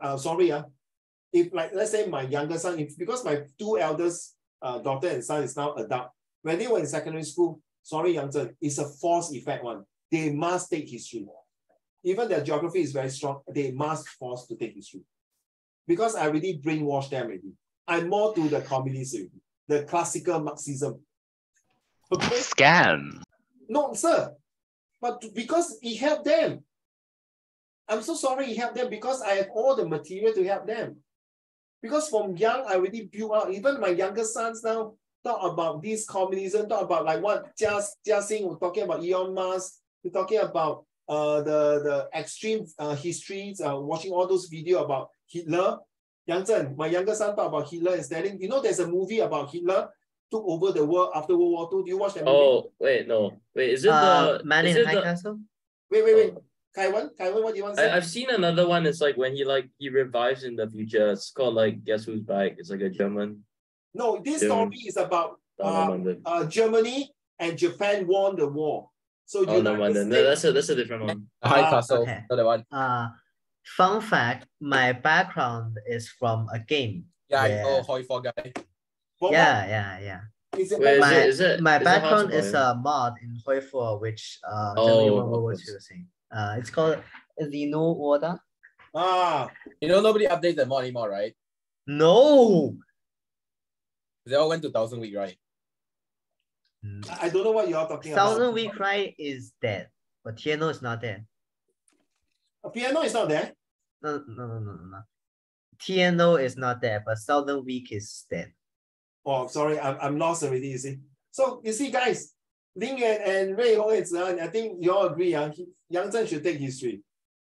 if like let's say my younger son, because my two eldest daughter and son is now adult, when they were in secondary school, Yang Zhen, it's a force effect one. They must take history. Even their geography is very strong, they must force to take history. Because I already brainwashed them already. I'm more to the communism, the classical Marxism. Okay? Scam. No, sir. But because it helped them. I'm so sorry it helped them because I have all the material to help them. Because from young, I already built out, even my younger sons now talk about this communism, talk about like what Jia Xing was talking about Elon Musk, we're talking about the extreme histories, watching all those videos about Hitler. Yang Zhen, my younger son talk about Hitler is telling, you know, there's a movie about Hitler took over the world after World War II. Do you watch that movie? Oh, wait, no. Wait, is it the Man is in it High the Castle? Wait. Kaiwan, what do you want to say? I've seen another one. It's like when he revives in the future. It's called like Guess Who's Back. It's like a German. No, this story is about Germany and Japan won the war. So oh no, that's a different one. High Castle. Okay. Another one. Fun fact, my background is from a game. Yeah, Hoi For guy. Yeah. My background is a mod in Hoi For, which Germany won World War II thing. It's called Zeno Order. You know nobody updates the mod anymore, right? No. They all went to 1000 Week, right? I don't know what you're talking about. 1000 Week Right is dead, but Piano is not dead. Piano is not there? No. TNO is not there, but 1000 Week is dead. Oh, sorry, I'm lost already, you see. So, you see, guys, Ling and Ray Hong, I think you all agree, Yang Zhen should take history.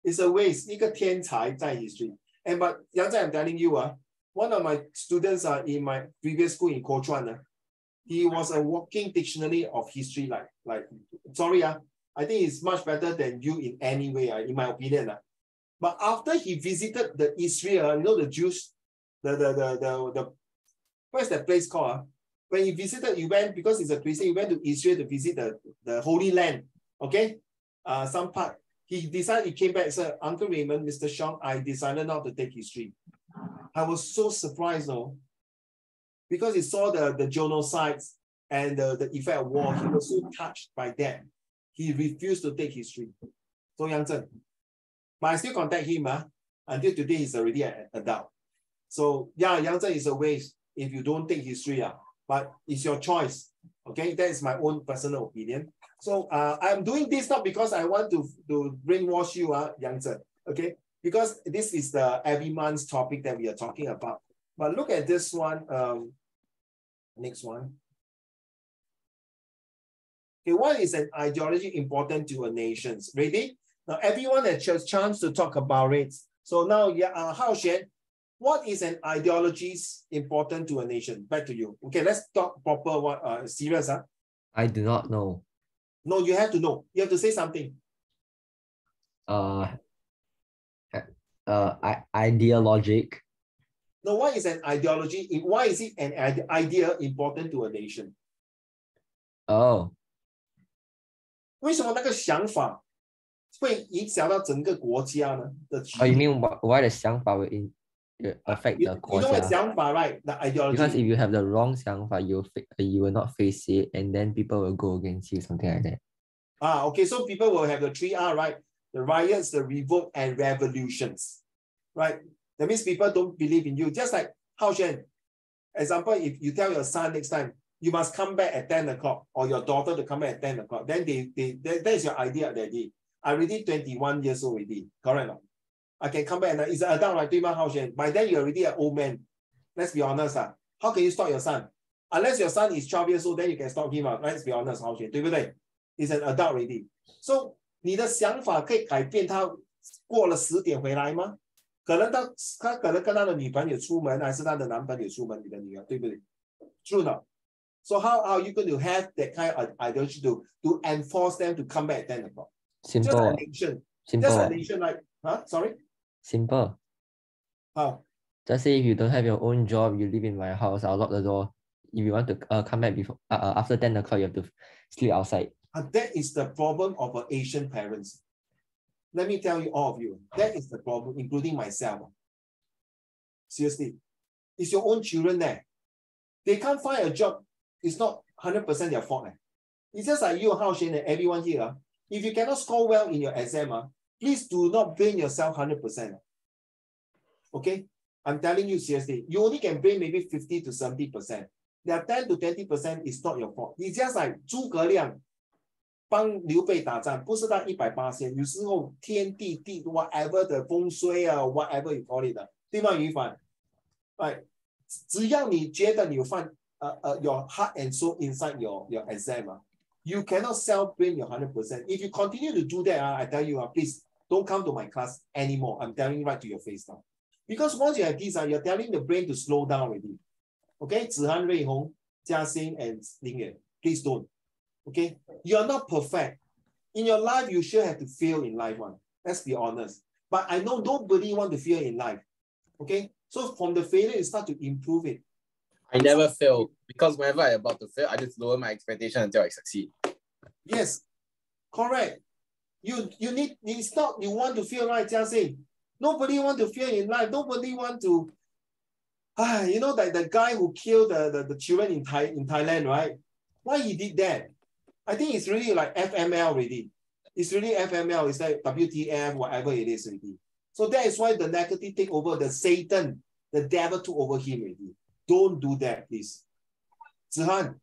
It's a waste, 一个天才在 history. But Yang Zhen, I'm telling you, one of my students in my previous school in Kuochuan, he was a walking dictionary of history. Sorry, I think he's much better than you in any way, in my opinion. But after he visited the Israel, you know, the Jews, the where's that place called? When he visited, he went, because he's a Christian, he went to Israel to visit the Holy Land. Okay? Some part. He decided, he came back and said, Uncle Raymond, Mr. Sean, I decided not to take history. I was so surprised, though, because he saw the genocides and the effect of war. He was so touched by that. He refused to take history. So Yang Zhen. But I still contact him. Until today, he's already an adult. So yeah, Yang Zhen is a waste if you don't take history. But it's your choice. Okay, that is my own personal opinion. So I'm doing this not because I want to brainwash you, Yang Zhen. Okay, because this is the every month's topic that we are talking about. But look at this one. Next one. Okay, what is an ideology important to a nation? Ready? Now everyone has a chance to talk about it. So now, Hao Xuan, what is an ideology important to a nation? Back to you. Okay, let's talk proper serious. I do not know. No, you have to know. You have to say something. Ideologic. No, what is an ideology? Why is it an idea important to a nation? Oh. 为什么那个想法会影响到整个国家呢？ Oh, you mean why the 想法 will affect the 国家? You know what 想法, right? The ideology. Because if you have the wrong 想法, you will not face it, and then people will go against you, something like that. Okay, so people will have the 3R, right? The riots, the revolt, and revolutions, right? That means people don't believe in you. Just like Hao Xuan, example, if you tell your son next time, you must come back at 10 o'clock, or your daughter to come back at 10 o'clock, then that is your idea, Daddy. I'm already 21 years old already, correct? I can come back and it's an adult, right? 对吗, Hao Xuan? By then, you're already an old man. Let's be honest. How can you stop your son? Unless your son is 12 years old, then you can stop him. Let's be honest, Hao Xuan, 对不对? He's an adult already. So, 你的想法可以改变他过了10点回来吗？可能他可能跟他的女朋友出门，还是他的男朋友出门，你的女儿，对不对？ True not. So how are you going to have that kind of ideology to enforce them to come back at 10 o'clock? Simple. Just a nation. Simple. Just a nation like, sorry? Simple. How? Just say if you don't have your own job, you live in my house, I'll lock the door. If you want to come back before after 10 o'clock, you have to sleep outside. That is the problem of Asian parents. Let me tell you, all of you, that is the problem, including myself. Seriously. It's your own children there. They can't find a job. It's not 100% their fault. It's just like you, Hao Xuan, and everyone here. If you cannot score well in your exam, please do not blame yourself 100%. Okay? I'm telling you seriously, you only can blame maybe 50 to 70%. There are 10 to 20% is not your fault. It's just like 诸葛亮帮刘备打仗，不是他100%，有时候天地 whatever 的风水啊 ，whatever you call it 的，对吗？于凡，哎，只要你觉得你有放your heart and soul inside your exam you cannot self-blame your 100%. If you continue to do that, I tell you, please don't come to my class anymore. I'm telling you right to your face now. Because once you have this, you're telling the brain to slow down already. Okay, Zihan, Rui Hong, Jia Xing, and Ling Yue, please don't. Okay, you're not perfect. In your life, you should have to fail in life one. Let's be honest. But I know nobody want to fail in life. Okay, so from the failure, you start to improve it. I never fail because whenever I'm about to fail, I just lower my expectation until I succeed. Yes, correct. You need, it's not you want to fail, right, Jia Xing? Nobody want to fail in life. Nobody want to, you know, that the guy who killed the children in Thailand, right? Why he did that? I think it's really like FML already. It's really FML. It's like WTF, whatever it is already. So that is why the negative take over, the Satan, the devil took over him already. Don't do that, please. Zihan,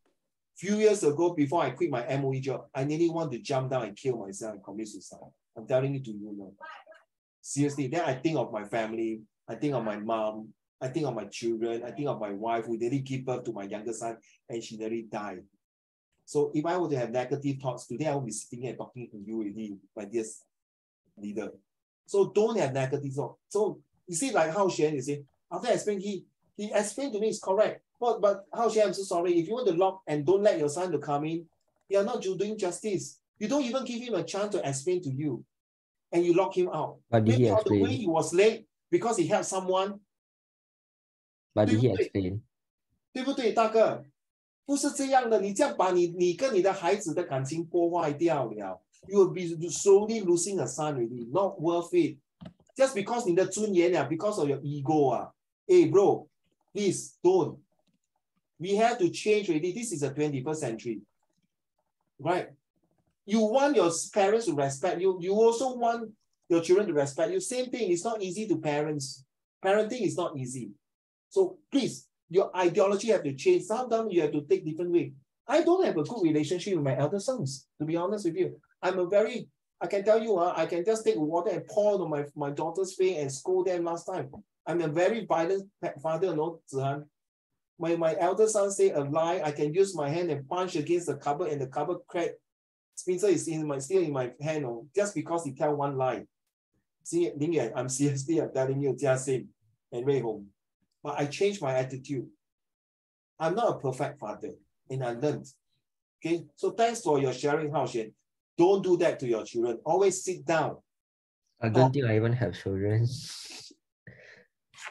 few years ago, before I quit my MOE job, I nearly want to jump down and kill myself and commit suicide. I'm telling it to you now. Seriously, then I think of my family, I think of my mom, I think of my children, I think of my wife who nearly gave birth to my younger son and she nearly died. So if I were to have negative thoughts today, I would be sitting here talking to you already, my dear leader. So don't have negative thoughts. So you see, like Hao Xuan, you see, after I explained, he explained to me it's correct. But Hao Xuan, I'm so sorry. If you want to lock and don't let your son to come in, you're not doing justice. You don't even give him a chance to explain to you. And you lock him out. But did he Maybe on the way explain? he was late because he helped someone. But did he explain? 对不对，大哥？不是这样的，你这样把你跟你的孩子的感情破坏掉了。You will be slowly losing a son already. Not worth it. Just because 你的尊严啊 because of your ego Hey bro, please don't. We have to change already. This is the 21st century. Right? You want your parents to respect you. You also want your children to respect you. Same thing. It's not easy to parents. Parenting is not easy. So please, your ideology have to change. Sometimes you have to take different way. I don't have a good relationship with my elder sons, to be honest with you. I can tell you, I can just take water and pour on my daughter's face and scold them last time. I'm a very violent father, no, Zihan. My elder son say a lie, I can use my hand and punch against the cupboard and the cupboard crack. Spencer is still in my hand, just because he tell one lie. See, Ling Yue, I'm telling you, Jia Xing and Rui Hong. But I changed my attitude. I'm not a perfect father, and I learned. Okay, so thanks for your sharing, Hao Xuan. Don't do that to your children. Always sit down. I don't think I even have children.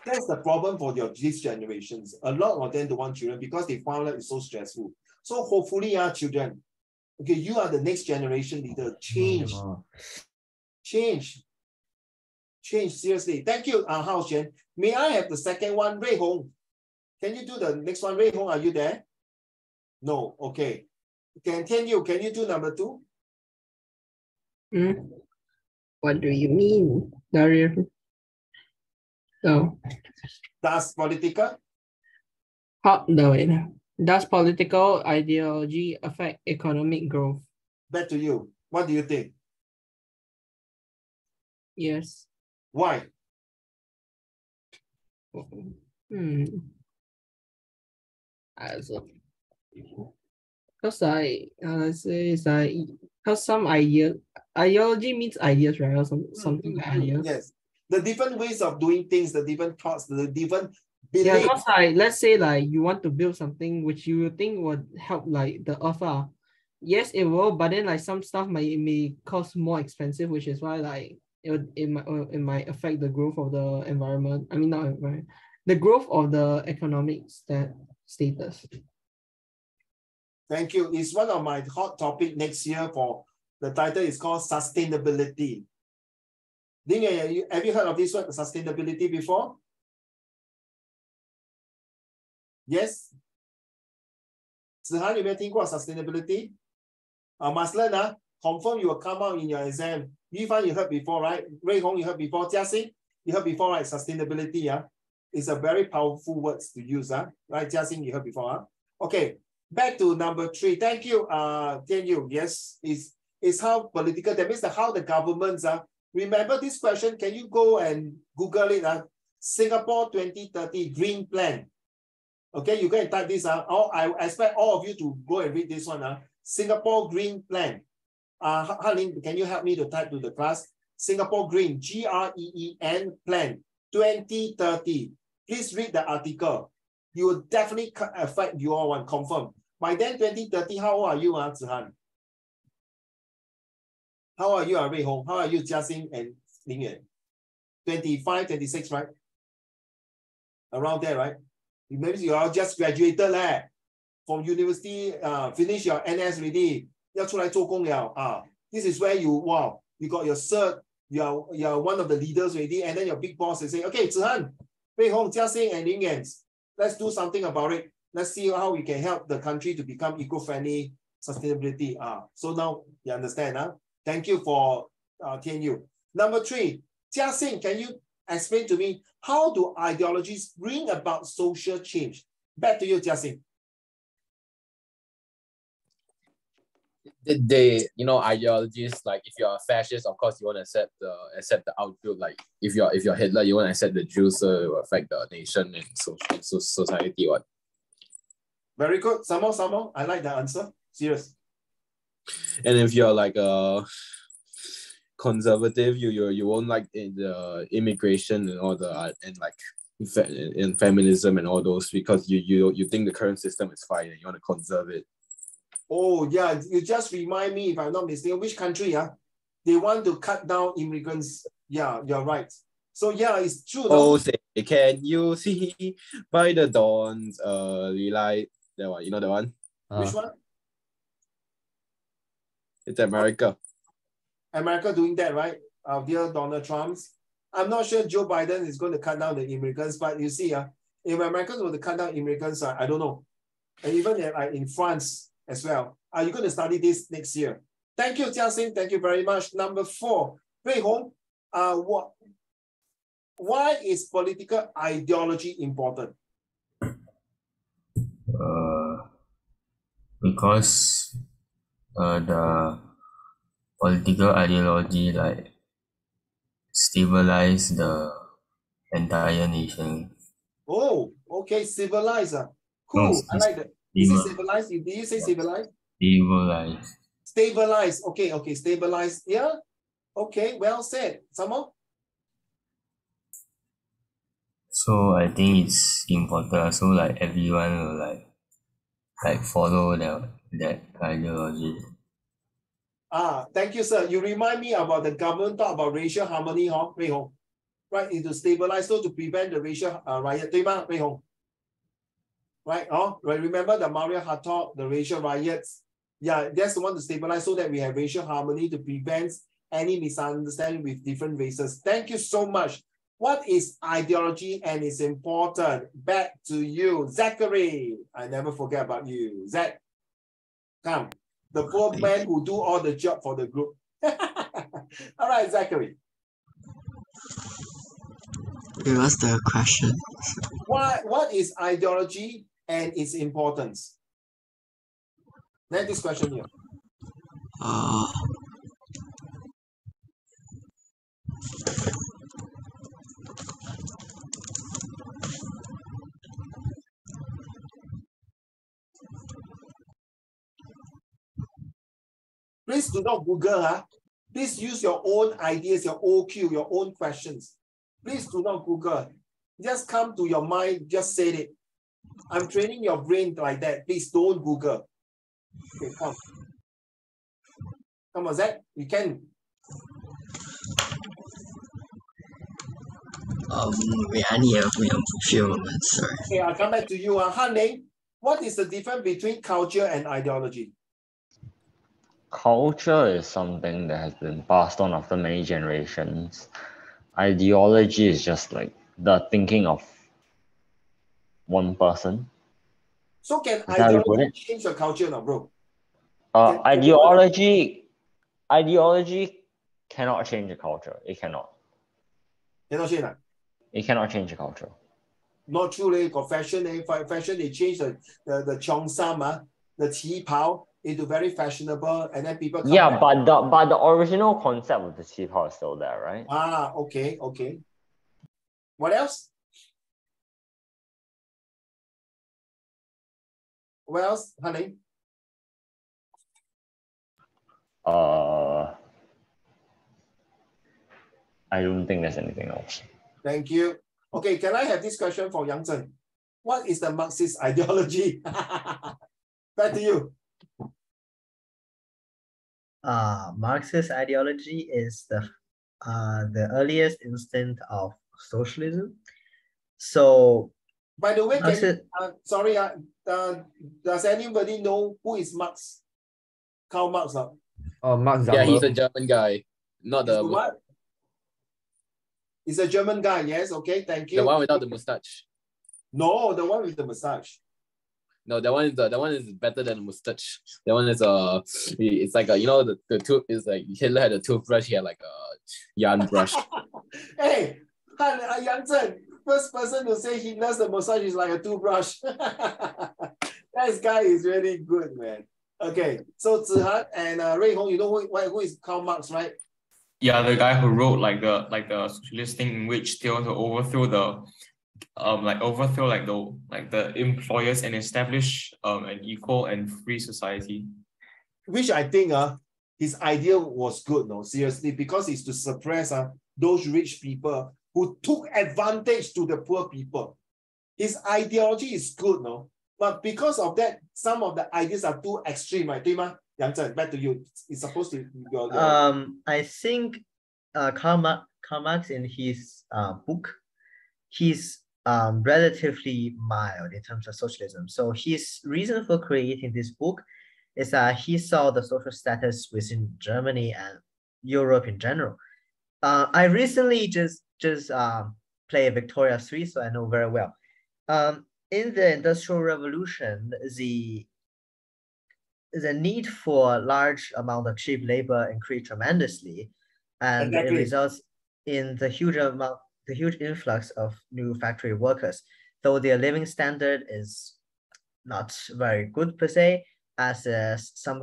That's the problem for these generations. A lot of them don't want children because they found out it's so stressful. So hopefully, children, okay, you are the next generation leader. Change. Change. Change, seriously. Thank you, Hao Xuan. May I have the second one, Rui Hong? Can you do the next one? Rui Hong, are you there? No, okay. Can you do number 2? What do you mean? No. Does political? Does political ideology affect economic growth? Back to you. What do you think? Yes. Why? Because because some ideology means ideas, right? Or something like ideas. Yes. The different ways of doing things, the different thoughts, the different beliefs. Yeah, because let's say like you want to build something which you think would help like the earth. Yes, it will, but then like some stuff may cost more expensive, which is why like it might affect the growth of the environment. I mean, not environment, the growth of the economic status. Thank you. It's one of my hot topic next year. For the title is called sustainability. Ling Yue, have you heard of this word, sustainability, before? Yes. Zihan, you may think what sustainability? Must learn, confirm you will come out in your exam. Yifan, you heard before, right? Rui Hong, you heard before. Jia Xing, you heard before, right? Sustainability, It's a very powerful words to use, right? Jiaxing, you heard before, Okay, back to number 3. Thank you, Tian Yu. Yes, it's how political, that means how the governments are. Remember this question, can you go and Google it? Singapore 2030 Green Plan. Okay, you go and type this. I expect all of you to go and read this one. Singapore Green Plan. Han-Ling, can you help me to type to the class? Singapore Green, GREEN Plan 2030. Please read the article. You will definitely affect your one, confirm. By then, 2030, how old are you, Zihan? How are you, Rui Hong? How are you, Jiaxing and Ling Yuan? 25, 26, right? Around there, right? Maybe you are just graduated from university, finish your NS already. 要出来做工了, this is where you got your cert, you are one of the leaders already, and then your big boss is saying, okay, Zihan, Rui Hong, Jiaxing, and Ling Yuan, let's do something about it. Let's see how we can help the country to become eco-friendly, sustainability. So now you understand, Thank you for Tian Yu. Number 3, Jiaxing, can you explain to me how do ideologies bring about social change? Back to you, Jiaxing. They, ideologies, like if you're a fascist, of course you want to accept the outgroup. Like if you're Hitler, you want to accept the Jews, so it will affect the nation and society. What? Very good. Some more. I like the answer. Serious. And if you're like a conservative, you won't like the immigration and all the and feminism and all those, because you think the current system is fine and you want to conserve it. Oh yeah, you just remind me, if I'm not mistaken, which country they want to cut down immigrants. Yeah, you're right. So yeah, it's true. Oh, say, can you see by the dawn's early light? That one, you know the one? Which one? It's America. America doing that, right? Our dear Donald Trump's. I'm not sure Joe Biden is going to cut down the immigrants, but you see, if Americans were to cut down immigrants, I don't know. And even in France as well. Are you going to study this next year? Thank you, Jiaxing. Thank you very much. Number 4, Rui Hong. Why is political ideology important? Because the political ideology stabilize the entire nation. Oh, okay, civilize. Cool. No, I like that. Is it civilized? Did you say civilized? Stabilize. Stabilize. Okay, stabilize. Yeah. Okay, well said. Some more? So I think it's important. So everyone will follow that ideology. Thank you, sir. You remind me about the government talk about racial harmony, Rui Hong. Right, to stabilize, so to prevent the racial riot, 对吗, Rui Hong? Right, remember the Maria Hathor, the racial riots? Yeah, that's the one to stabilize so that we have racial harmony to prevent any misunderstanding with different races. Thank you so much. What is ideology and it's important? Back to you, Zachary. I never forget about you. Zach, come. The poor man who do all the job for the group. All right, Zachary. What's the question? What is ideology and its importance? Next question here. Please do not Google. Please use your own ideas, your OQ, your own questions. Please do not Google. Just come to your mind, just say it. I'm training your brain like that. Please don't Google. Okay, come. Come on, Zach. You can. Wait, I need a few moments, sorry. Okay, I'll come back to you. Han-Ling, what is the difference between culture and ideology? Culture is something that has been passed on after many generations. Ideology is just the thinking of one person. So can ideology change your culture now, bro? Ideology cannot change a culture. It cannot. Cannot change that? It cannot change a culture. Not true, they got fashion, fashion, they changed the cheongsam, the qi pao into very fashionable, and then people come back. but the original concept of the qi pao is still there, right? Okay. What else? What else, honey? I don't think there's anything else. Thank you. Okay, can I have this question for Yang Zhen? What is the Marxist ideology? Back to you. Marxist ideology is the earliest instant of socialism. So, by the way, sorry, does anybody know who is Marx? Karl Marx? Oh, Marx. Yeah, he's a German guy, not the what? He's a German guy. Yes. Okay. Thank you. The one without the mustache. No, the one with the mustache. No, that one is better than the mustache. That one is it's like the tooth is like Hitler had a toothbrush. He had like a yarn brush. Hey, Yang Zhen, first person to say Hitler's the mustache is like a toothbrush. That guy is really good, man. Okay, so Zihan and Rui Hong, you know who is Karl Marx, right? Yeah, the guy who wrote like the socialist thing in which they want to overthrow the employers and establish an equal and free society. Which I think his idea was good, no, seriously, because it's to suppress those rich people who took advantage to the poor people. His ideology is good, no, but because of that, some of the ideas are too extreme, right? Yang Zhen, back to you. It's supposed to be I think Karl Marx in his book, he's relatively mild in terms of socialism. So his reason for creating this book is that he saw the social status within Germany and Europe in general. I recently just played Victoria 3, so I know very well. In the Industrial Revolution, the need for large amount of cheap labor increased tremendously, and it results in the huge influx of new factory workers, though their living standard is not very good per se, as some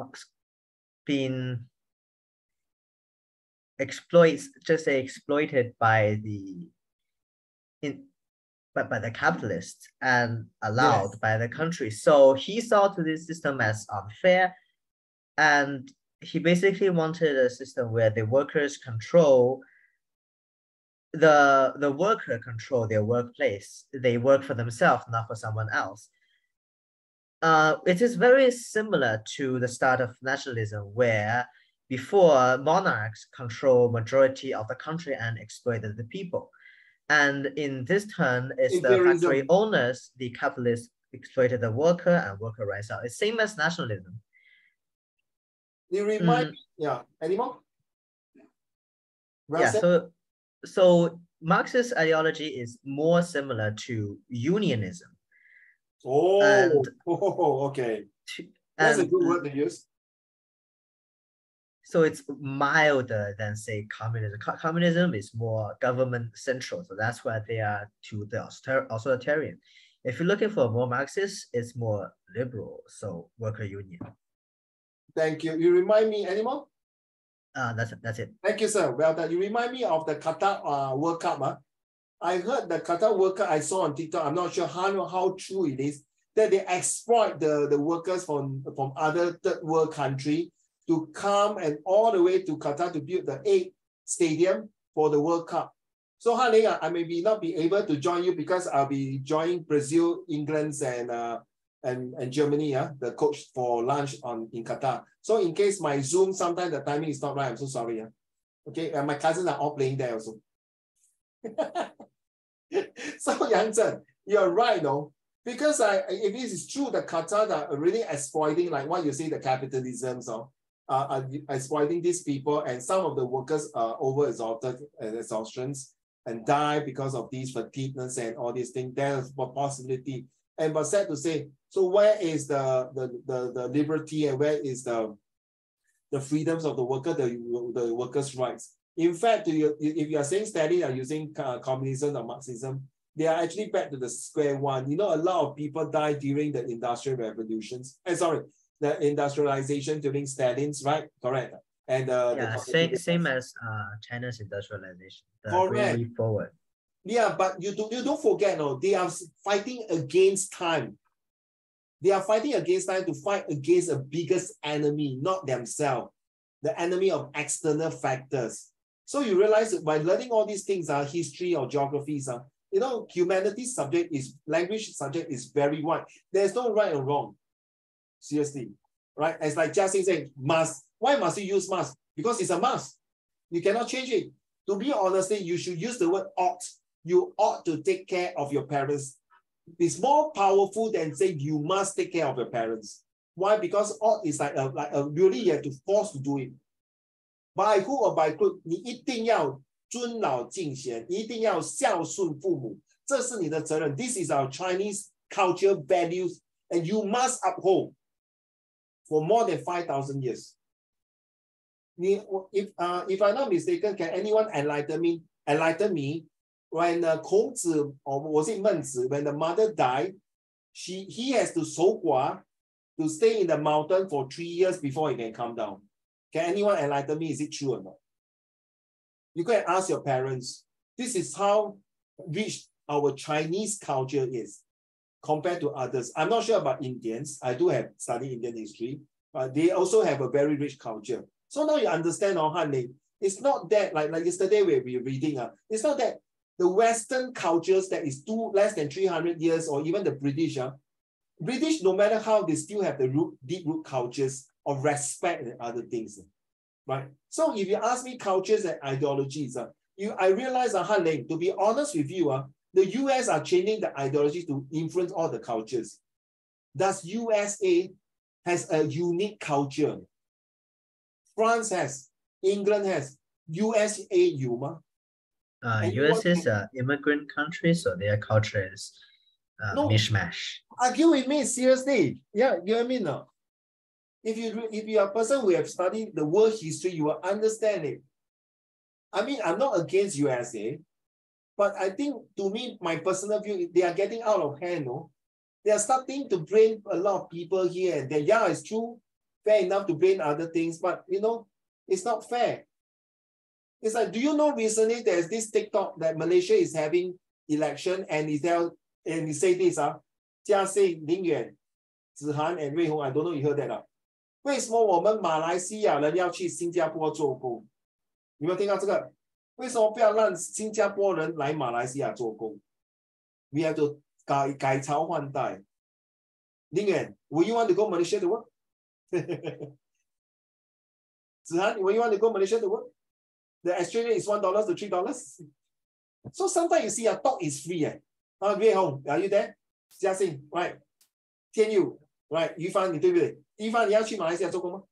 been exploited by the capitalists and allowed by the country. So he saw to this system as unfair, and he basically wanted a system where the workers control the worker control their workplace. They work for themselves, not for someone else. It is very similar to the start of nationalism, where before monarchs control majority of the country and exploited the people. And in this turn, it's the factory owners, the capitalists exploited the worker, and worker rise out. It's same as nationalism. You remind any more? So Marxist ideology is more similar to unionism. Okay. That's a good word to use. So it's milder than, say, communism. Communism is more government central, so that's why they are to the authoritarian. If you're looking for more Marxist, it's more liberal, so worker union. Thank you. You remind me anymore? That's it. Thank you, sir. Well done. You remind me of the Qatar World Cup. I heard the Qatar World Cup I saw on TikTok. I'm not sure how true it is that they exploit the workers from other third world country to come and all the way to Qatar to build the 8th stadium for the World Cup. So, honey, I may not be able to join you because I'll be joining Brazil, England, and Germany, the coach for lunch in Qatar. So, in case my Zoom, sometimes the timing is not right, I'm so sorry. Okay, and my cousins are all playing there also. So, Yang Zhen, you're right, though. Because if this is true, the Qatar are really exploiting, like what you say, the capitalism, are exploiting these people, and some of the workers are overexhausted and exhaustions and die because of these fatigueness and all these things. There's a possibility. And but sad to say, so where is the liberty and where is the freedoms of the worker, the workers' rights? In fact, if you are saying steady are using communism or Marxism, they are actually back to the square one. You know, a lot of people died during the industrial revolutions. The industrialization during Stalin's, right? Correct. And yeah, same as China's industrialization. The correct. Great Leap Forward. Yeah, but you don't forget, no, they are fighting against time. They are fighting against time to fight against a biggest enemy, not themselves, the enemy of external factors. So you realize that by learning all these things, history or geographies, you know, humanities subject is, language subject is very wide. There's no right or wrong. Seriously, right? As like Jiaxing saying, must. Why must you use must? Because it's a must. You cannot change it. To be honest, you should use the word ought. You ought to take care of your parents. It's more powerful than saying you must take care of your parents. Why? Because ought is like a really you have to force to do it. By who or by who, 你一定要尊老敬贤，你一定要孝顺父母，这是你的责任。This is our Chinese culture values, and you must uphold for more than 5,000 years. If I'm not mistaken, can anyone enlighten me? When Kongzi, or was it Menzi, when the mother died, he has to 守寡 to stay in the mountain for 3 years before he can come down. Can anyone enlighten me? Is it true or not? You can ask your parents. This is how rich our Chinese culture is compared to others. I'm not sure about Indians. I do have studied Indian history, but they also have a very rich culture. So now you understand, Han, it's not that, like yesterday we were reading, it's not that the Western cultures that is less than 300 years, or even the British, British, no matter how, they still have the deep root cultures of respect and other things, right? So if you ask me cultures and ideologies, I realize, Han Ling, to be honest with you, the US are changing the ideology to influence all the cultures. Thus, USA has a unique culture. France has, England has, USA, US is an immigrant country, so their culture is mishmash. Argue with me, seriously. Yeah, you know what I mean? No? If you are a person who have studied the world history, you will understand it. I mean, I'm not against USA, but I think, to me, my personal view, they are getting out of hand, no? They are starting to bring a lot of people here and there. Yeah, it's true, fair enough to bring other things, but you know, it's not fair. It's like, do you know recently there's this TikTok that Malaysia is having election, and he say this, Jiaxing, Lingyuan, Zihan, and Rui Hong, I don't know you heard that. 为什么我们马来西亚人要去新加坡做工？有没有听到这个？为什么不要让新加坡人来马来西亚做工？ We have to 改朝换代。Lingyuan, will you want to go Malaysia to work? Zihan, will you want to go Malaysia to work? The exchange rate is $1 to $3. So sometimes you see a talk is free. Rui Hong, are you there? Jiaxing, right? Tian Yu, right? Yufan, 你对不对？Yufan, 你要去马来西亚做工吗？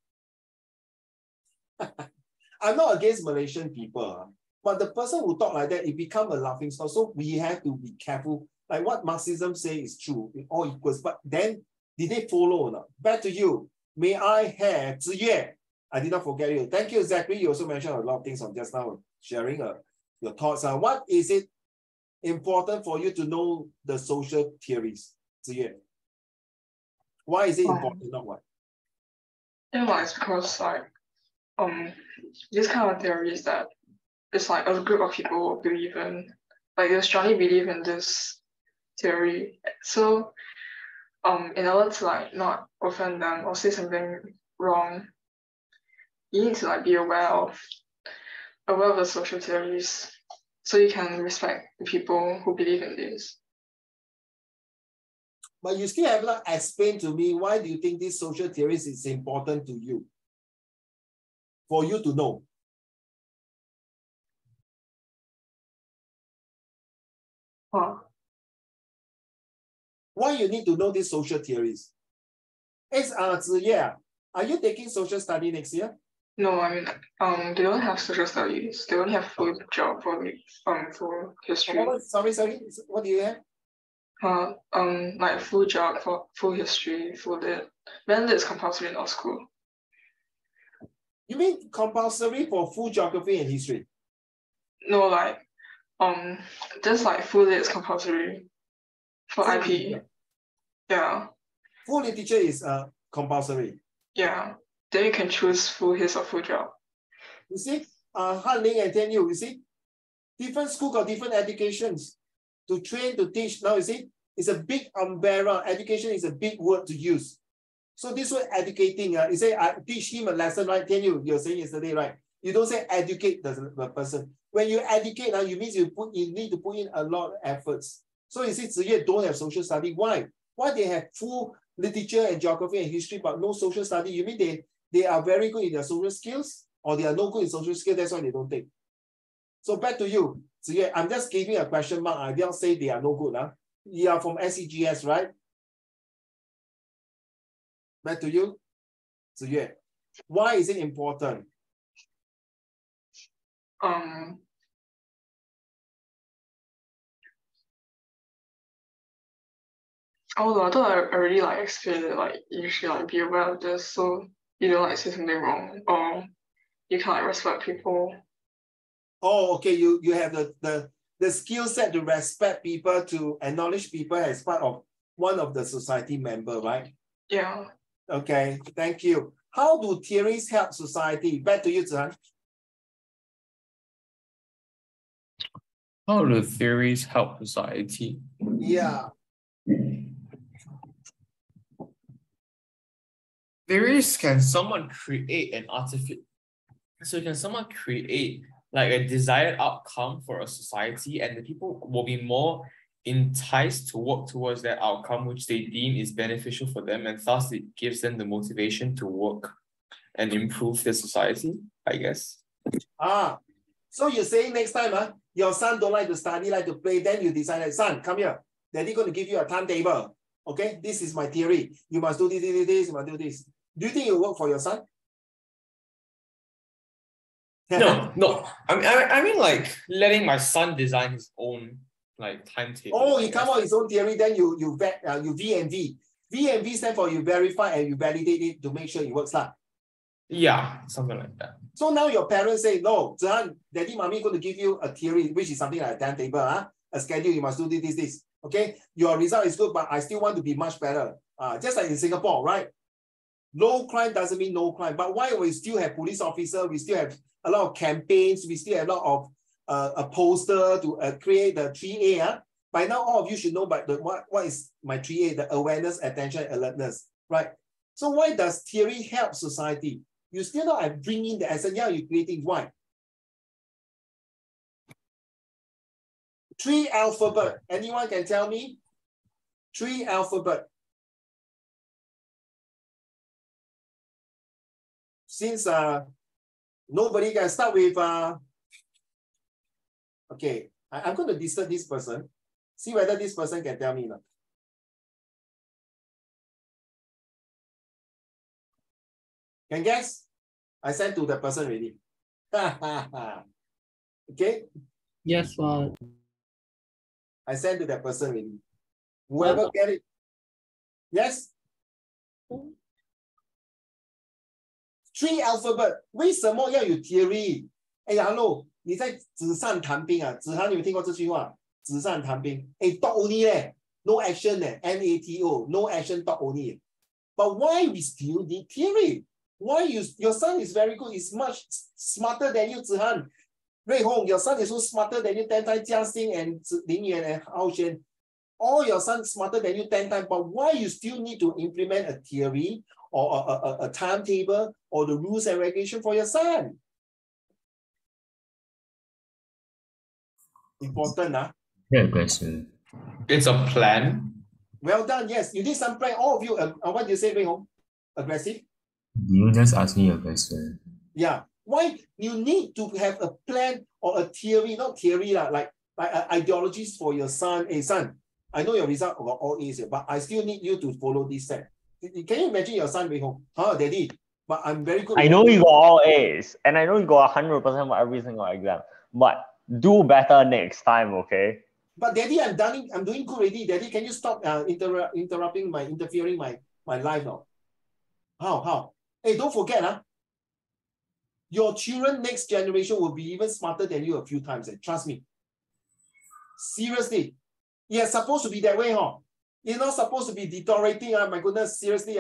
I'm not against Malaysian people, but the person who talk like that, it become a laughing stock. So we have to be careful. Like what Marxism say is true, it all equals. But then, did they follow or not? Back to you. May I have Ziyue? I did not forget you. Thank you, Zachary. You also mentioned a lot of things on just now, sharing your thoughts. What is it important for you to know the social theories, Ziyue? Why is it important, not why? It's because this kind of theories that it's like a group of people believe in, like they strongly believe in this theory. So in order to like not offend them or say something wrong, you need to like be aware of the social theories so you can respect the people who believe in this. But you still have not explained to me, why do you think these social theories is important to you? For you to know. Why you need to know these social theories? Ziyue, are you taking social study next year? No, I mean, they don't have social studies. They only have full job for history. Sorry. What do you have? Like full job for full history, full lit. Then it's compulsory in our school. You mean compulsory for full geography and history? No, like Just like full day is compulsory for Full IP. literature. Yeah. Full literature is compulsory. Yeah. Then you can choose full his or full job. You see, Han Ling and Tian Yu, you see, different school got different educations to train, to teach. Now you see, it's a big umbrella. Education is a big word to use. So this word educating, you say, I teach him a lesson, right? Tian Yu, you're saying yesterday, right? You don't say educate the person. When you educate, you mean you need to put in a lot of efforts. So you see, Ziyue don't have social study. Why? Why they have full literature and geography and history, but no social study? You mean they are very good in their social skills, or they are no good in social skills, that's why they don't take. So back to you, Ziyue, I'm just giving a question mark. I didn't say they are no good. You are from SCGS, right? Back to you, Ziyue. Why is it important? Although I thought I already like explained it, like you should like be aware of this so you don't like say something wrong, or you can like respect people. Oh, okay. You have the skill set to respect people, to acknowledge people as part of one of the society member, right? Yeah. Okay, thank you. How do theories help society? Back to you, Zihan. How do theories help society? Yeah. Theories, can someone create an artificial, so can someone create like a desired outcome for a society, and the people will be more enticed to work towards that outcome which they deem is beneficial for them, and thus it gives them the motivation to work and improve the society, I guess. So you're saying next time, your son don't like to study, like to play, then you decide, son, come here. Daddy going to give you a timetable. Okay, this is my theory. You must do this, you must do this. Do you think it will work for your son? No. I mean like letting my son design his own like timetable. Oh, he come out his own theory, then you vet, you V&V. V&V stand for you verify and you validate it to make sure it works. Yeah, something like that. So now your parents say, no, Zihan, daddy, mommy going to give you a theory, which is something like a timetable, a schedule, you must do this. Okay, your result is good, but I still want to be much better. Just like in Singapore, right? Low crime doesn't mean no crime, but why we still have police officers, we still have a lot of campaigns, we still have a lot of a poster to create the 3A. By now, all of you should know about what is my 3A, the awareness, attention, alertness, right? So why does theory help society? You still not bring in the essence. Yeah, you're creating. Why? 3 alphabet. Anyone can tell me? 3 alphabet. Since nobody can start with okay, I'm going to disturb this person. See whether this person can tell me or not. Can guess? I sent to the person already. Okay? Yes, what? I sent to that person already. Whoever get it. Yes? 3 alphabet. 为什么要有 theory? 哎呀 ，hello， 你在纸上谈兵啊？子涵，你有听过这句话？纸上谈兵。哎 ，talk only 嘞 ，no action 嘞 ，NATO，no action talk only. But why we still need theory? Why your son is very good, is much smarter than you, Zihan. Rui Hong, your son is so smarter than you 10 times, Jia Xing and Lin Yuan and Hao Xuan. All your sons smarter than you 10 times, but why you still need to implement a theory or a timetable or the rules and regulation for your son? Important, huh? Good question. It's a plan. Well done, yes. You did some plan. All of you, what do you say, Rui Hong? Aggressive? You just asked me a question. Yeah. Why you need to have a plan or a theory, not theory, like ideologies for your son. Hey, son, I know your result got all A's, but I still need you to follow this set. Can you imagine your son being home? Daddy, but I'm very good. I know you got all A's, and I know you got 100% for every single exam, but do better next time, okay? But Daddy, I'm doing good already. Daddy, can you stop interrupting interfering my life now? How? Hey, don't forget, your children next generation will be even smarter than you a few times. Trust me. Seriously. It's supposed to be that way, huh? It's not supposed to be deteriorating. My goodness, seriously.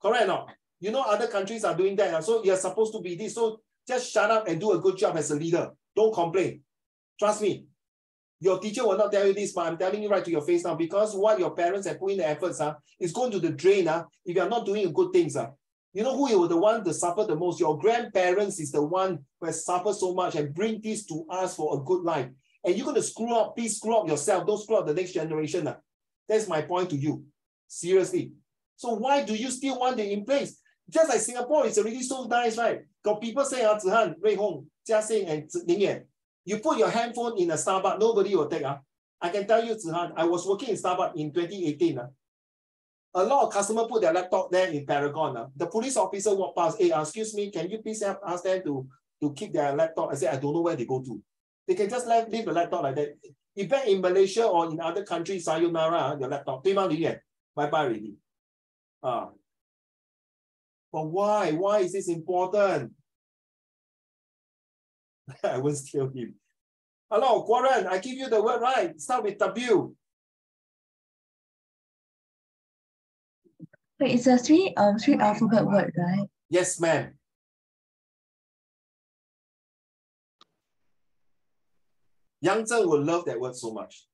Correct or not? You know, other countries are doing that. So you're supposed to be this. So just shut up and do a good job as a leader. Don't complain. Trust me. Your teacher will not tell you this, but I'm telling you right to your face now, because what your parents have put in the efforts is going to the drain if you're not doing good things. You know who is the one to suffer the most? Your grandparents is the one who has suffered so much and bring this to us for a good life. And you're going to screw up, please screw up yourself. Don't screw up the next generation. That's my point to you. Seriously. So why do you still want it in place? Just like Singapore is already so nice, right? Got people say, Zihan, Rui Hong, Jia Sing, and Ning Yan, you put your handphone in a Starbucks, nobody will take. I can tell you, Zihan, I was working in Starbucks in 2018. A lot of customers put their laptop there in Paragon. The police officer walked past, hey, excuse me, can you please ask them to keep their laptop? I said, I don't know where they go to. They can just leave the laptop like that. In fact, in Malaysia or in other countries, sayonara, your laptop, bye-bye already. But why? Why is this important? I will steal him. Hello, Quarren, I give you the word right. Start with W. Wait, it's a three alphabet word, right? Yes, ma'am. Yang Zheng will love that word so much.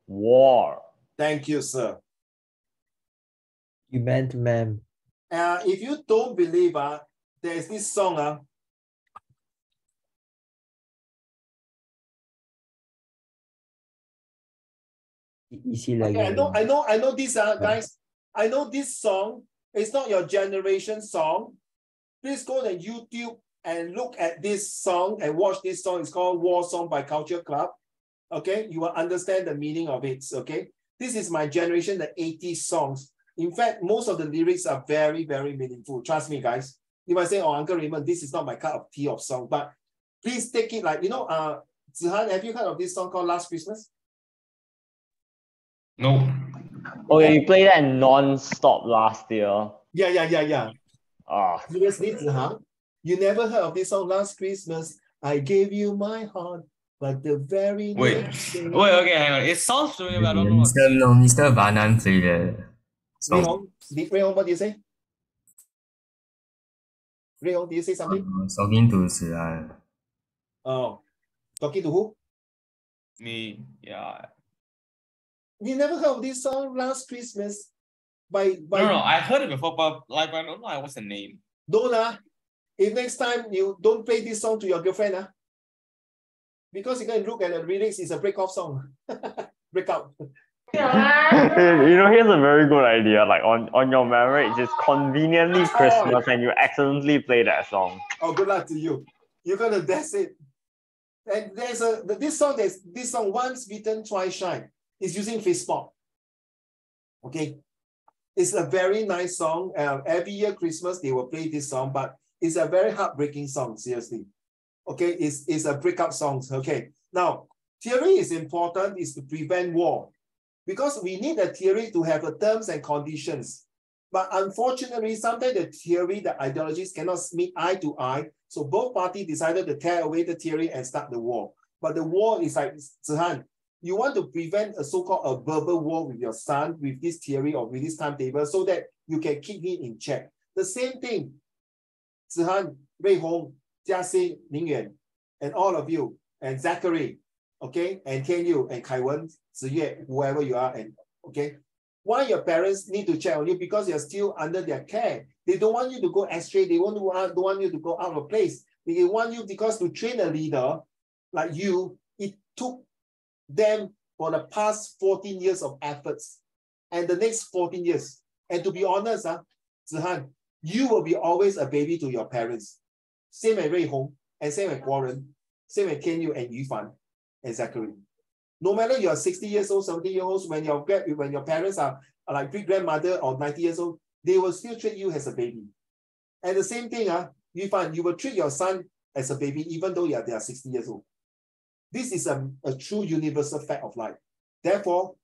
War. Thank you, sir. You meant, ma'am. If you don't believe, there's this song. Okay, I know this, guys. I know this song. It's not your generation song. Please go to YouTube and look at this song and watch this song. It's called War Song by Culture Club. Okay, you will understand the meaning of it. Okay, this is my generation, the 80s songs. In fact, most of the lyrics are very, very meaningful. Trust me, guys. You might say, oh, Uncle Raymond, this is not my cup of tea of song, but please take it like, Zihan, have you heard of this song called Last Christmas? No. Oh, yeah, you played that non-stop last year. Yeah. Ah. Seriously, Zihan? You never heard of this song, Last Christmas? I gave you my heart, but the very next day... Wait, okay, hang on. It sounds familiar, but I don't know what. Mr. Banan played the song. Rui Hong, what do you say? Rui Hong, do you say something? Talking to Zihan. Oh, talking to who? Me, yeah. You never heard of this song, Last Christmas? By No, I heard it before, but I don't know what's the name. Don't. If next time you don't play this song to your girlfriend, because you can look at the lyrics, it's a break-off song. Break-up. Here's a very good idea. Like on your marriage, it's conveniently Christmas and you accidentally play that song. Oh, good luck to you. You're gonna dance it. And there's this song, Once Bitten, Twice Shy. It's using Facebook. Okay. It's a very nice song. Every year Christmas they will play this song, but it's a very heartbreaking song, seriously. Okay, it's a breakup song. Okay. Now, theory is important, is to prevent war. Because we need a theory to have the terms and conditions. But unfortunately, sometimes the theory, the ideologies cannot meet eye to eye. So both parties decided to tear away the theory and start the war. But the war is like, Zihan, you want to prevent a so-called a verbal war with your son with this theory or with this timetable so that you can keep him in check. The same thing, Zihan, Rui Hong, Jia Xing, Ning Yuan, and all of you, and Zachary, okay, and Tian Yu, and Kai Wen, Ziyue, whoever you are, and okay. Why your parents need to check on you? Because you're still under their care. They don't want you to go astray. They don't want you to go out of place. They want you because to train a leader like you, it took them for the past 14 years of efforts and the next 14 years. And to be honest, Zihan, you will be always a baby to your parents. Same as Rui Hong, and same as Warren, same as Tian Yu and Yu Fan and Zachary. No matter you're 60 years old, 70 years old, when your parents are like great-grandmother or 90 years old, they will still treat you as a baby. And the same thing, Yu Fan, you will treat your son as a baby even though they are 60 years old. This is a true universal fact of life. Therefore,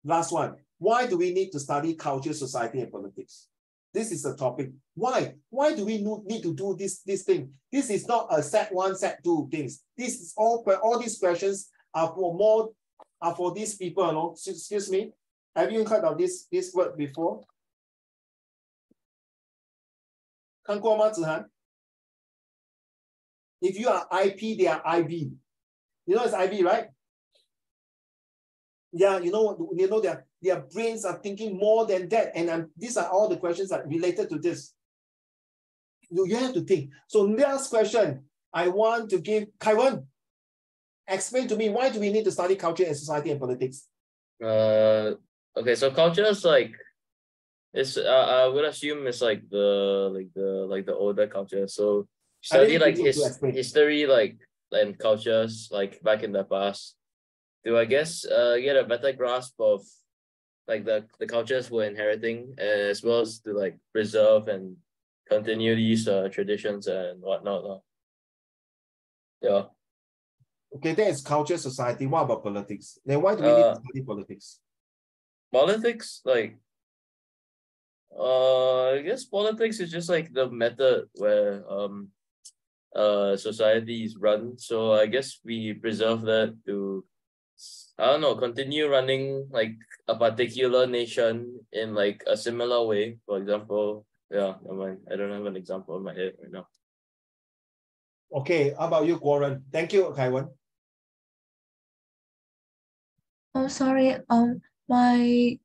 last one, why do we need to study culture, society, and politics? This is the topic. Why? Why do we need to do this thing? This is not a set 1, set 2 things. This is all these questions are for these people, you know. Excuse me. Have you heard of this word before? 看过吗，子涵? If you are IP, they are IB. You know it's IB, right? Yeah, you know their brains are thinking more than that. And these are all the questions that are related to this. You have to think. So last question, I want to give Kaiwan. Explain to me, why do we need to study culture and society and politics? Okay, so culture is like, it's I would assume it's like the older culture. So study like history, like, and cultures like back in the past to, I guess, get a better grasp of like the cultures we're inheriting, as well as to like preserve and continue these traditions and whatnot. Yeah. Okay, that is culture, society. What about politics? Then why do we need to study politics? Politics, like, I guess politics is just like the method where society is run. So I guess we preserve that to, I don't know, continue running like a particular nation in like a similar way. For example, yeah, I don't have an example in my head right now. Okay, how about you, Warren? Thank you, Kaiwan. Oh, sorry. My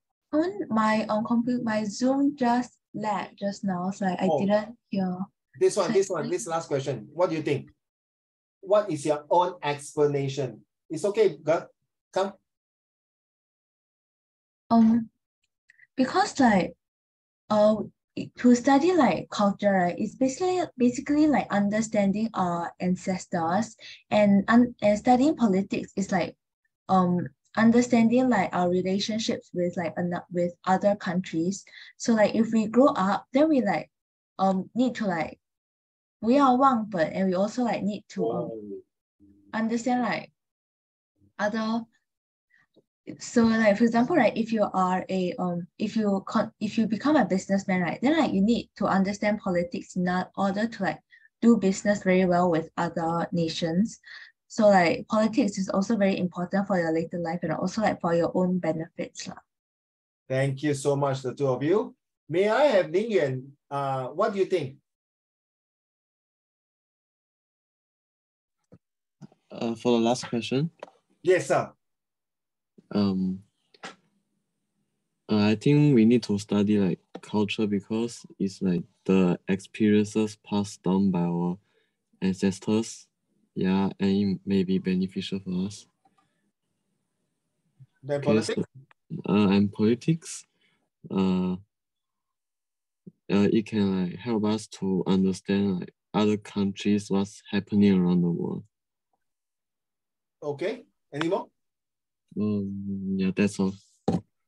Zoom just lagged just now, so I didn't hear. This last question. What do you think? What is your own explanation? It's okay, girl. Come. Because like to study like culture, right, it's basically like understanding our ancestors, and studying politics is like understanding like our relationships with like with other countries. So like if we grow up, then we like need to like 不要忘本, and we also like need to understand like other. So like for example, right, if you are a if you become a businessman, right, then like you need to understand politics in order to like do business very well with other nations. So like politics is also very important for your later life and also like for your own benefits. Thank you so much, the two of you. May I have Ling Yuan? What do you think? For the last question. Yes, sir. I think we need to study like culture because it's like the experiences passed down by our ancestors. Yeah, and it may be beneficial for us. Then politics? And politics, it can like help us to understand like other countries, what's happening around the world. Okay, any more? Yeah, that's all.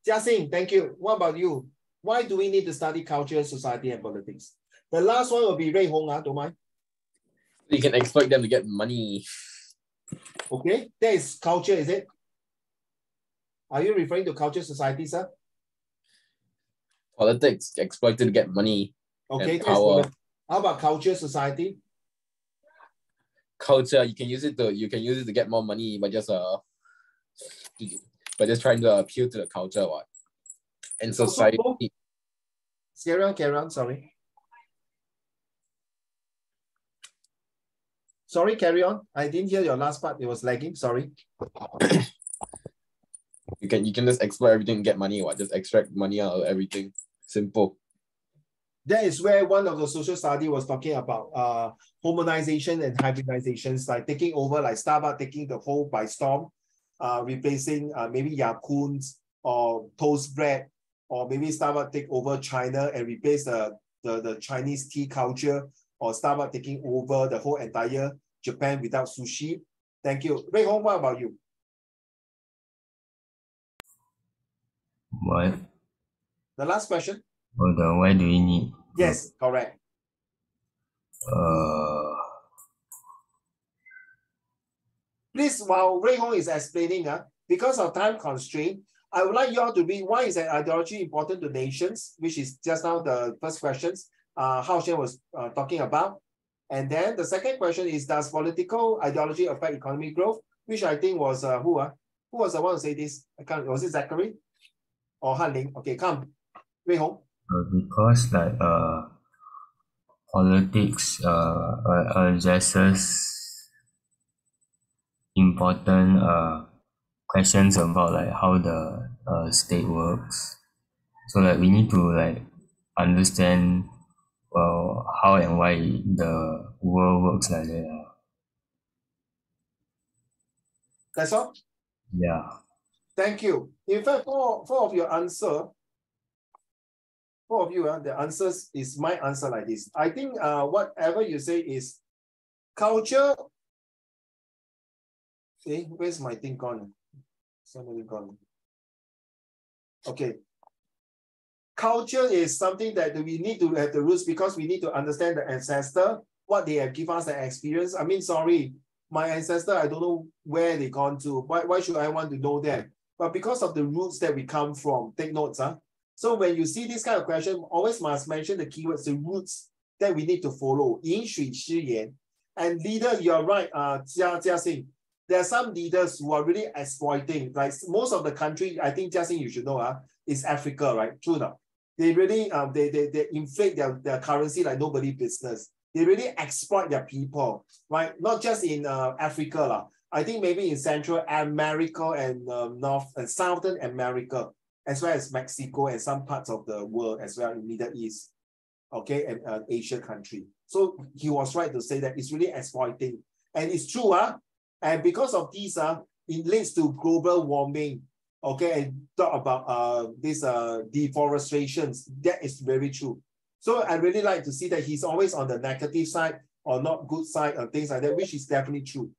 Jiaxing, thank you. What about you? Why do we need to study culture, society, and politics? The last one will be Rui Hong, don't mind. You can exploit them to get money. Okay, that is culture, is it? Are you referring to culture, society, sir? Politics, exploited to get money. Okay, and power. How about culture, society? Culture, you can use it to get more money, but just trying to appeal to the culture, what? And society. Carry on, sorry. Sorry, carry on. I didn't hear your last part. It was lagging, sorry. You can just exploit everything and get money, what? Just extract money out of everything. Simple. That is where one of the social study was talking about homogenization and hybridizations, like taking over, like Starbucks taking the whole by storm, replacing maybe Yakuts or toast bread, or maybe Starbucks take over China and replace the Chinese tea culture, or Starbucks taking over the whole entire Japan without sushi. Thank you. Rui Hong, what about you? What? The last question. Why do we need? Yes, correct. Please, while Rui Hong is explaining, because of time constraint, I would like you all to read why is an ideology important to nations, which is just now the first questions Hao Shen was talking about. And then the second question is, does political ideology affect economic growth? which I think was who? Who was the one to say this? I can't, was it Zachary or Han Ling? Okay, come. Wei Hong. Because like politics addresses important questions about like how the state works. So like we need to like understand how and why the world works like that. That's all? Yeah. Thank you. In fact, four of your answer, four of you, the answers is my answer like this. I think whatever you say is culture. Okay, where's my thing gone? Somebody gone. Okay. Culture is something that we need to have the roots because we need to understand the ancestor, what they have given us the experience. I mean, sorry, my ancestor, I don't know where they gone to. Why should I want to know that? But because of the roots that we come from, take notes. So when you see this kind of question, always must mention the keywords, the roots that we need to follow. 饮水思源. And leader, you're right, Jia Xing. There are some leaders who are really exploiting. Like most of the country, I think Jia Xing, you should know, is Africa, right? True enough. They really they inflate their currency like nobody business. They really exploit their people, right? Not just in Africa. I think maybe in Central America and North and Southern America, as well as Mexico and some parts of the world as well in Middle East, okay, and Asian country. So he was right to say that it's really exploiting. And it's true, and because of these, it leads to global warming. Okay, and talk about this deforestation. That is very true. So I really like to see that he's always on the negative side or not good side and things like that, which is definitely true.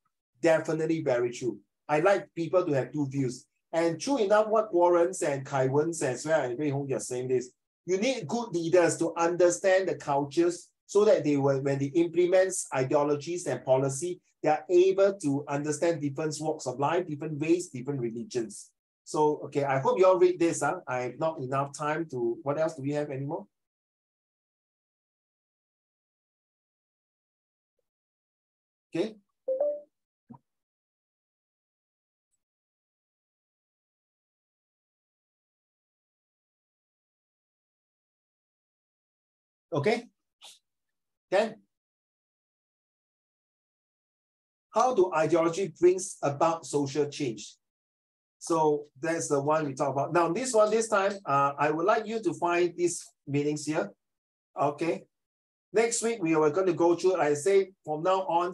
Definitely very true. I like people to have two views. And true enough, what Warren's and Kai Wen's as well, and Wei Hong are saying this, you need good leaders to understand the cultures so that they will, when they implement ideologies and policy, they are able to understand different walks of life, different race, different religions. So, okay, I hope you all read this. I have not enough time to, what else do we have anymore? Okay. Okay. Then, how do ideology brings about social change? So that's the one we talk about. Now, this time, I would like you to find these meanings here. Okay. Next week, we are going to go through, like I say, from now on,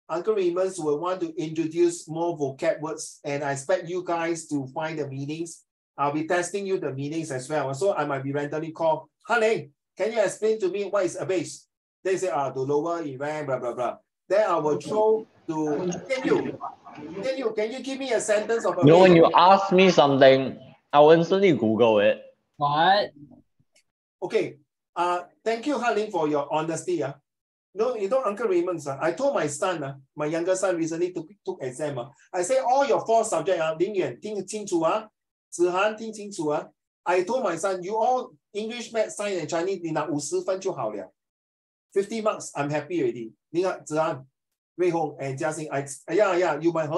Uncle Raymond will want to introduce more vocab words, and I expect you guys to find the meanings. I'll be testing you the meanings as well. So I might be randomly called, Honey, can you explain to me what is a base? They say, to lower event, blah, blah, blah. Then I will throw to, can you give me a sentence of a base? When you ask me something, I will instantly Google it. What? Okay. Thank you, Haling, for your honesty. No, you know, Uncle Raymond, I told my son, my younger son recently took exam. I say all your 4 subjects, Ling Yuan, 听清楚 Zihan, 听清楚 I told my son, you all English, Math, Science, and Chinese, 你拿50分就好了. 50 marks, I'm happy already. 你看 Zihan, Wei Hong, and Jia Xing, yeah, you might,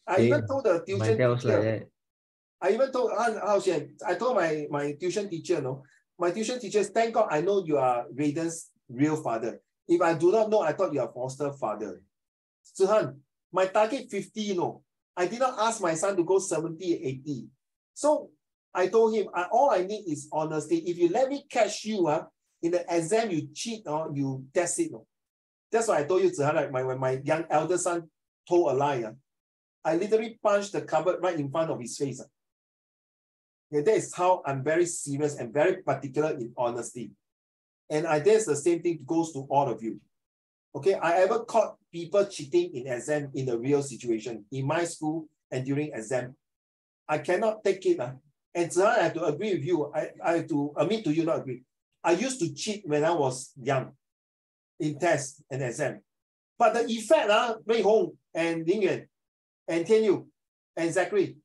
I even told the tuition teacher. I even told I told my tuition teacher, my tuition teacher, thank God I know you are Raiden's real father. If I do not know, I thought you are foster father. Zihan, my target 50, I did not ask my son to go 70, 80. So I told him, all I need is honesty. If you let me catch you in the exam, you cheat, that's it. That's why I told you, Zihan, like when my young elder son told a lie, I literally punched the cupboard right in front of his face. Yeah, that is how I'm very serious and very particular in honesty. And that's the same thing goes to all of you. Okay, I ever caught people cheating in exam in a real situation in my school and during exam. I cannot take it. And Zihan, I have to agree with you. I have to admit to you, not agree. I used to cheat when I was young in tests and exam. But the effect, Wei Hong and Ling Yuan and Tian Yu and Zachary,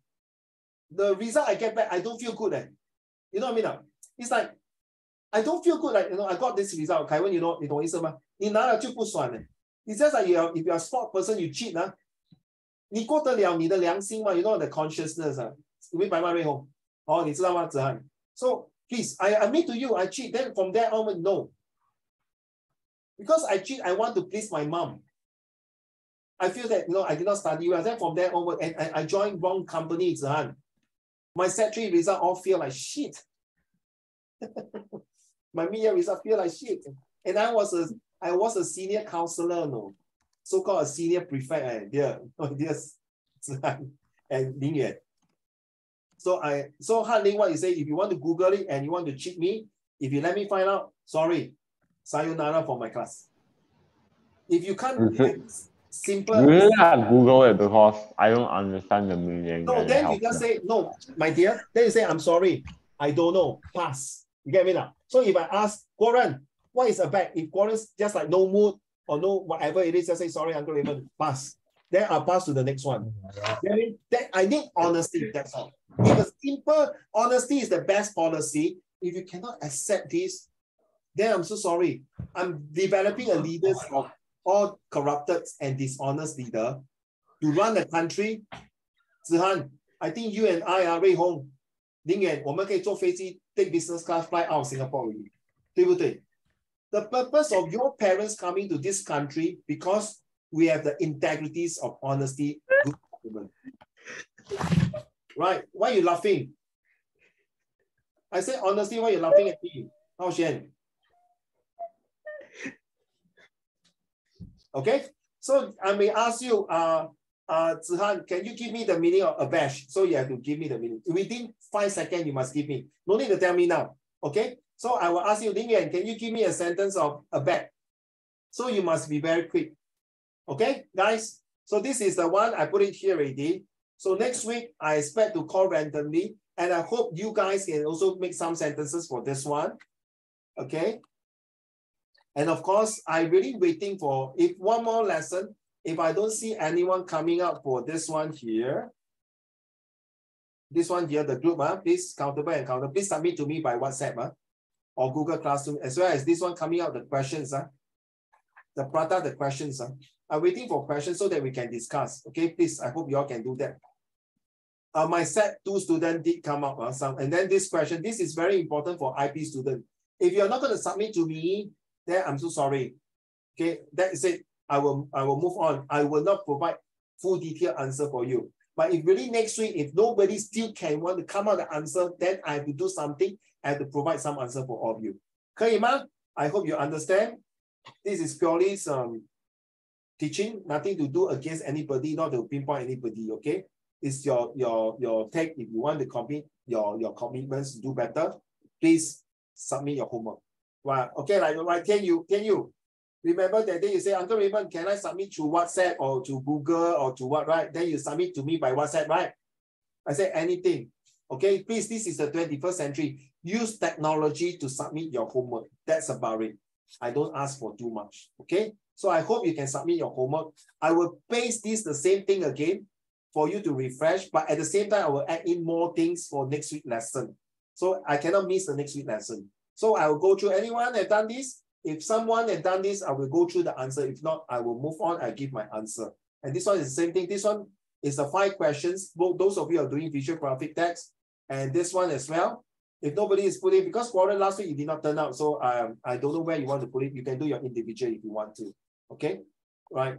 the result I get back, I don't feel good. You know what I mean? It's like, I don't feel good. Like, I got this result. Kai Wen, you know what I mean? It's just like if you're a sport person, you cheat. 你过得了你的良心吗？ You know the consciousness 啊，你明白吗，瑞红？哦，你知道吗，子涵 ？So please, I admit to you, I cheat. Then from there on, no. Because I cheat, I want to please my mom. I feel that I did not study well. Then from there onward, and I joined wrong company, Zhan. My Sec3 result all feel like shit. My mid-year result feel like shit. And I was a senior counselor, no, so-called a senior prefect. Dear Zhan and Ling Yuan. So Han Ling, what you say? If you want to Google it and you want to cheat me, if you let me find out, sorry, sayonara for my class. If you can't. Simple. You really have Google it because I don't understand the meaning. No, then you just say, no, my dear. Then you say, I'm sorry. I don't know. Pass. You get me now? So if I ask Guoran, what is a bag? If Guoran's just like no mood or no whatever it is, just say, sorry, Uncle Raymond, pass. Then I'll pass to the next one. Then I need honesty. That's all. If a simple honesty is the best policy, if you cannot accept this, then I'm so sorry. I'm developing a leader of all corrupted and dishonest leader to run the country. Zihan, I think you and I are Rui Hong, Ling Yuan, 我们可以坐飞机 take business class fly out of Singapore already. 对不对? The purpose of your parents coming to this country because we have the integrities of honesty, good government. Right? Why are you laughing? I said honesty, why are you laughing at me? Hao Xuan. Okay, so I may ask you, Zihan, can you give me the meaning of abash? So you have to give me the meaning. Within 5 seconds, you must give me. No need to tell me now. Okay, so I will ask you, Ling Yuan, can you give me a sentence of abash? So you must be very quick. Okay, guys. So this is the one I put it here already. So next week, I expect to call randomly, and I hope you guys can also make some sentences for this one. Okay. And of course, I'm really waiting for if one more lesson. If I don't see anyone coming up for this one here, the group, please countable and counter. Please submit to me by WhatsApp or Google Classroom, as well as this one coming out, the questions. The Prata, the questions. I'm waiting for questions so that we can discuss. Okay, please, I hope you all can do that. My Sec2 student did come up some, and then this question, this is very important for IP student. If you're not going to submit to me, then I'm so sorry. Okay, that is it. I will move on. I will not provide full detailed answer for you. But if really next week, if nobody still can want to come out the answer, then I have to do something. I have to provide some answer for all of you. 可以吗? I hope you understand. This is purely some teaching, nothing to do against anybody, not to pinpoint anybody. Okay, it's your take. If you want to complete your commitments to do better, please submit your homework. Right. Okay, like can you remember that day you say, Uncle Raymond, can I submit through WhatsApp or to Google or to what, right? Then you submit to me by WhatsApp, right? I said anything. Okay, please, this is the 21st century. Use technology to submit your homework. That's about it. I don't ask for too much. Okay, so I hope you can submit your homework. I will paste this the same thing again for you to refresh, but at the same time, I will add in more things for next week lesson. So I cannot miss the next week lesson. So I will go through anyone have done this. If someone has done this, I will go through the answer. If not, I will move on. I give my answer. And this one is the same thing. This one is the 5 questions. Both those of you are doing visual graphic text, and this one as well. If nobody is putting, because Warren last week you did not turn out, so I don't know where you want to put it. You can do your individual if you want to. Okay, right.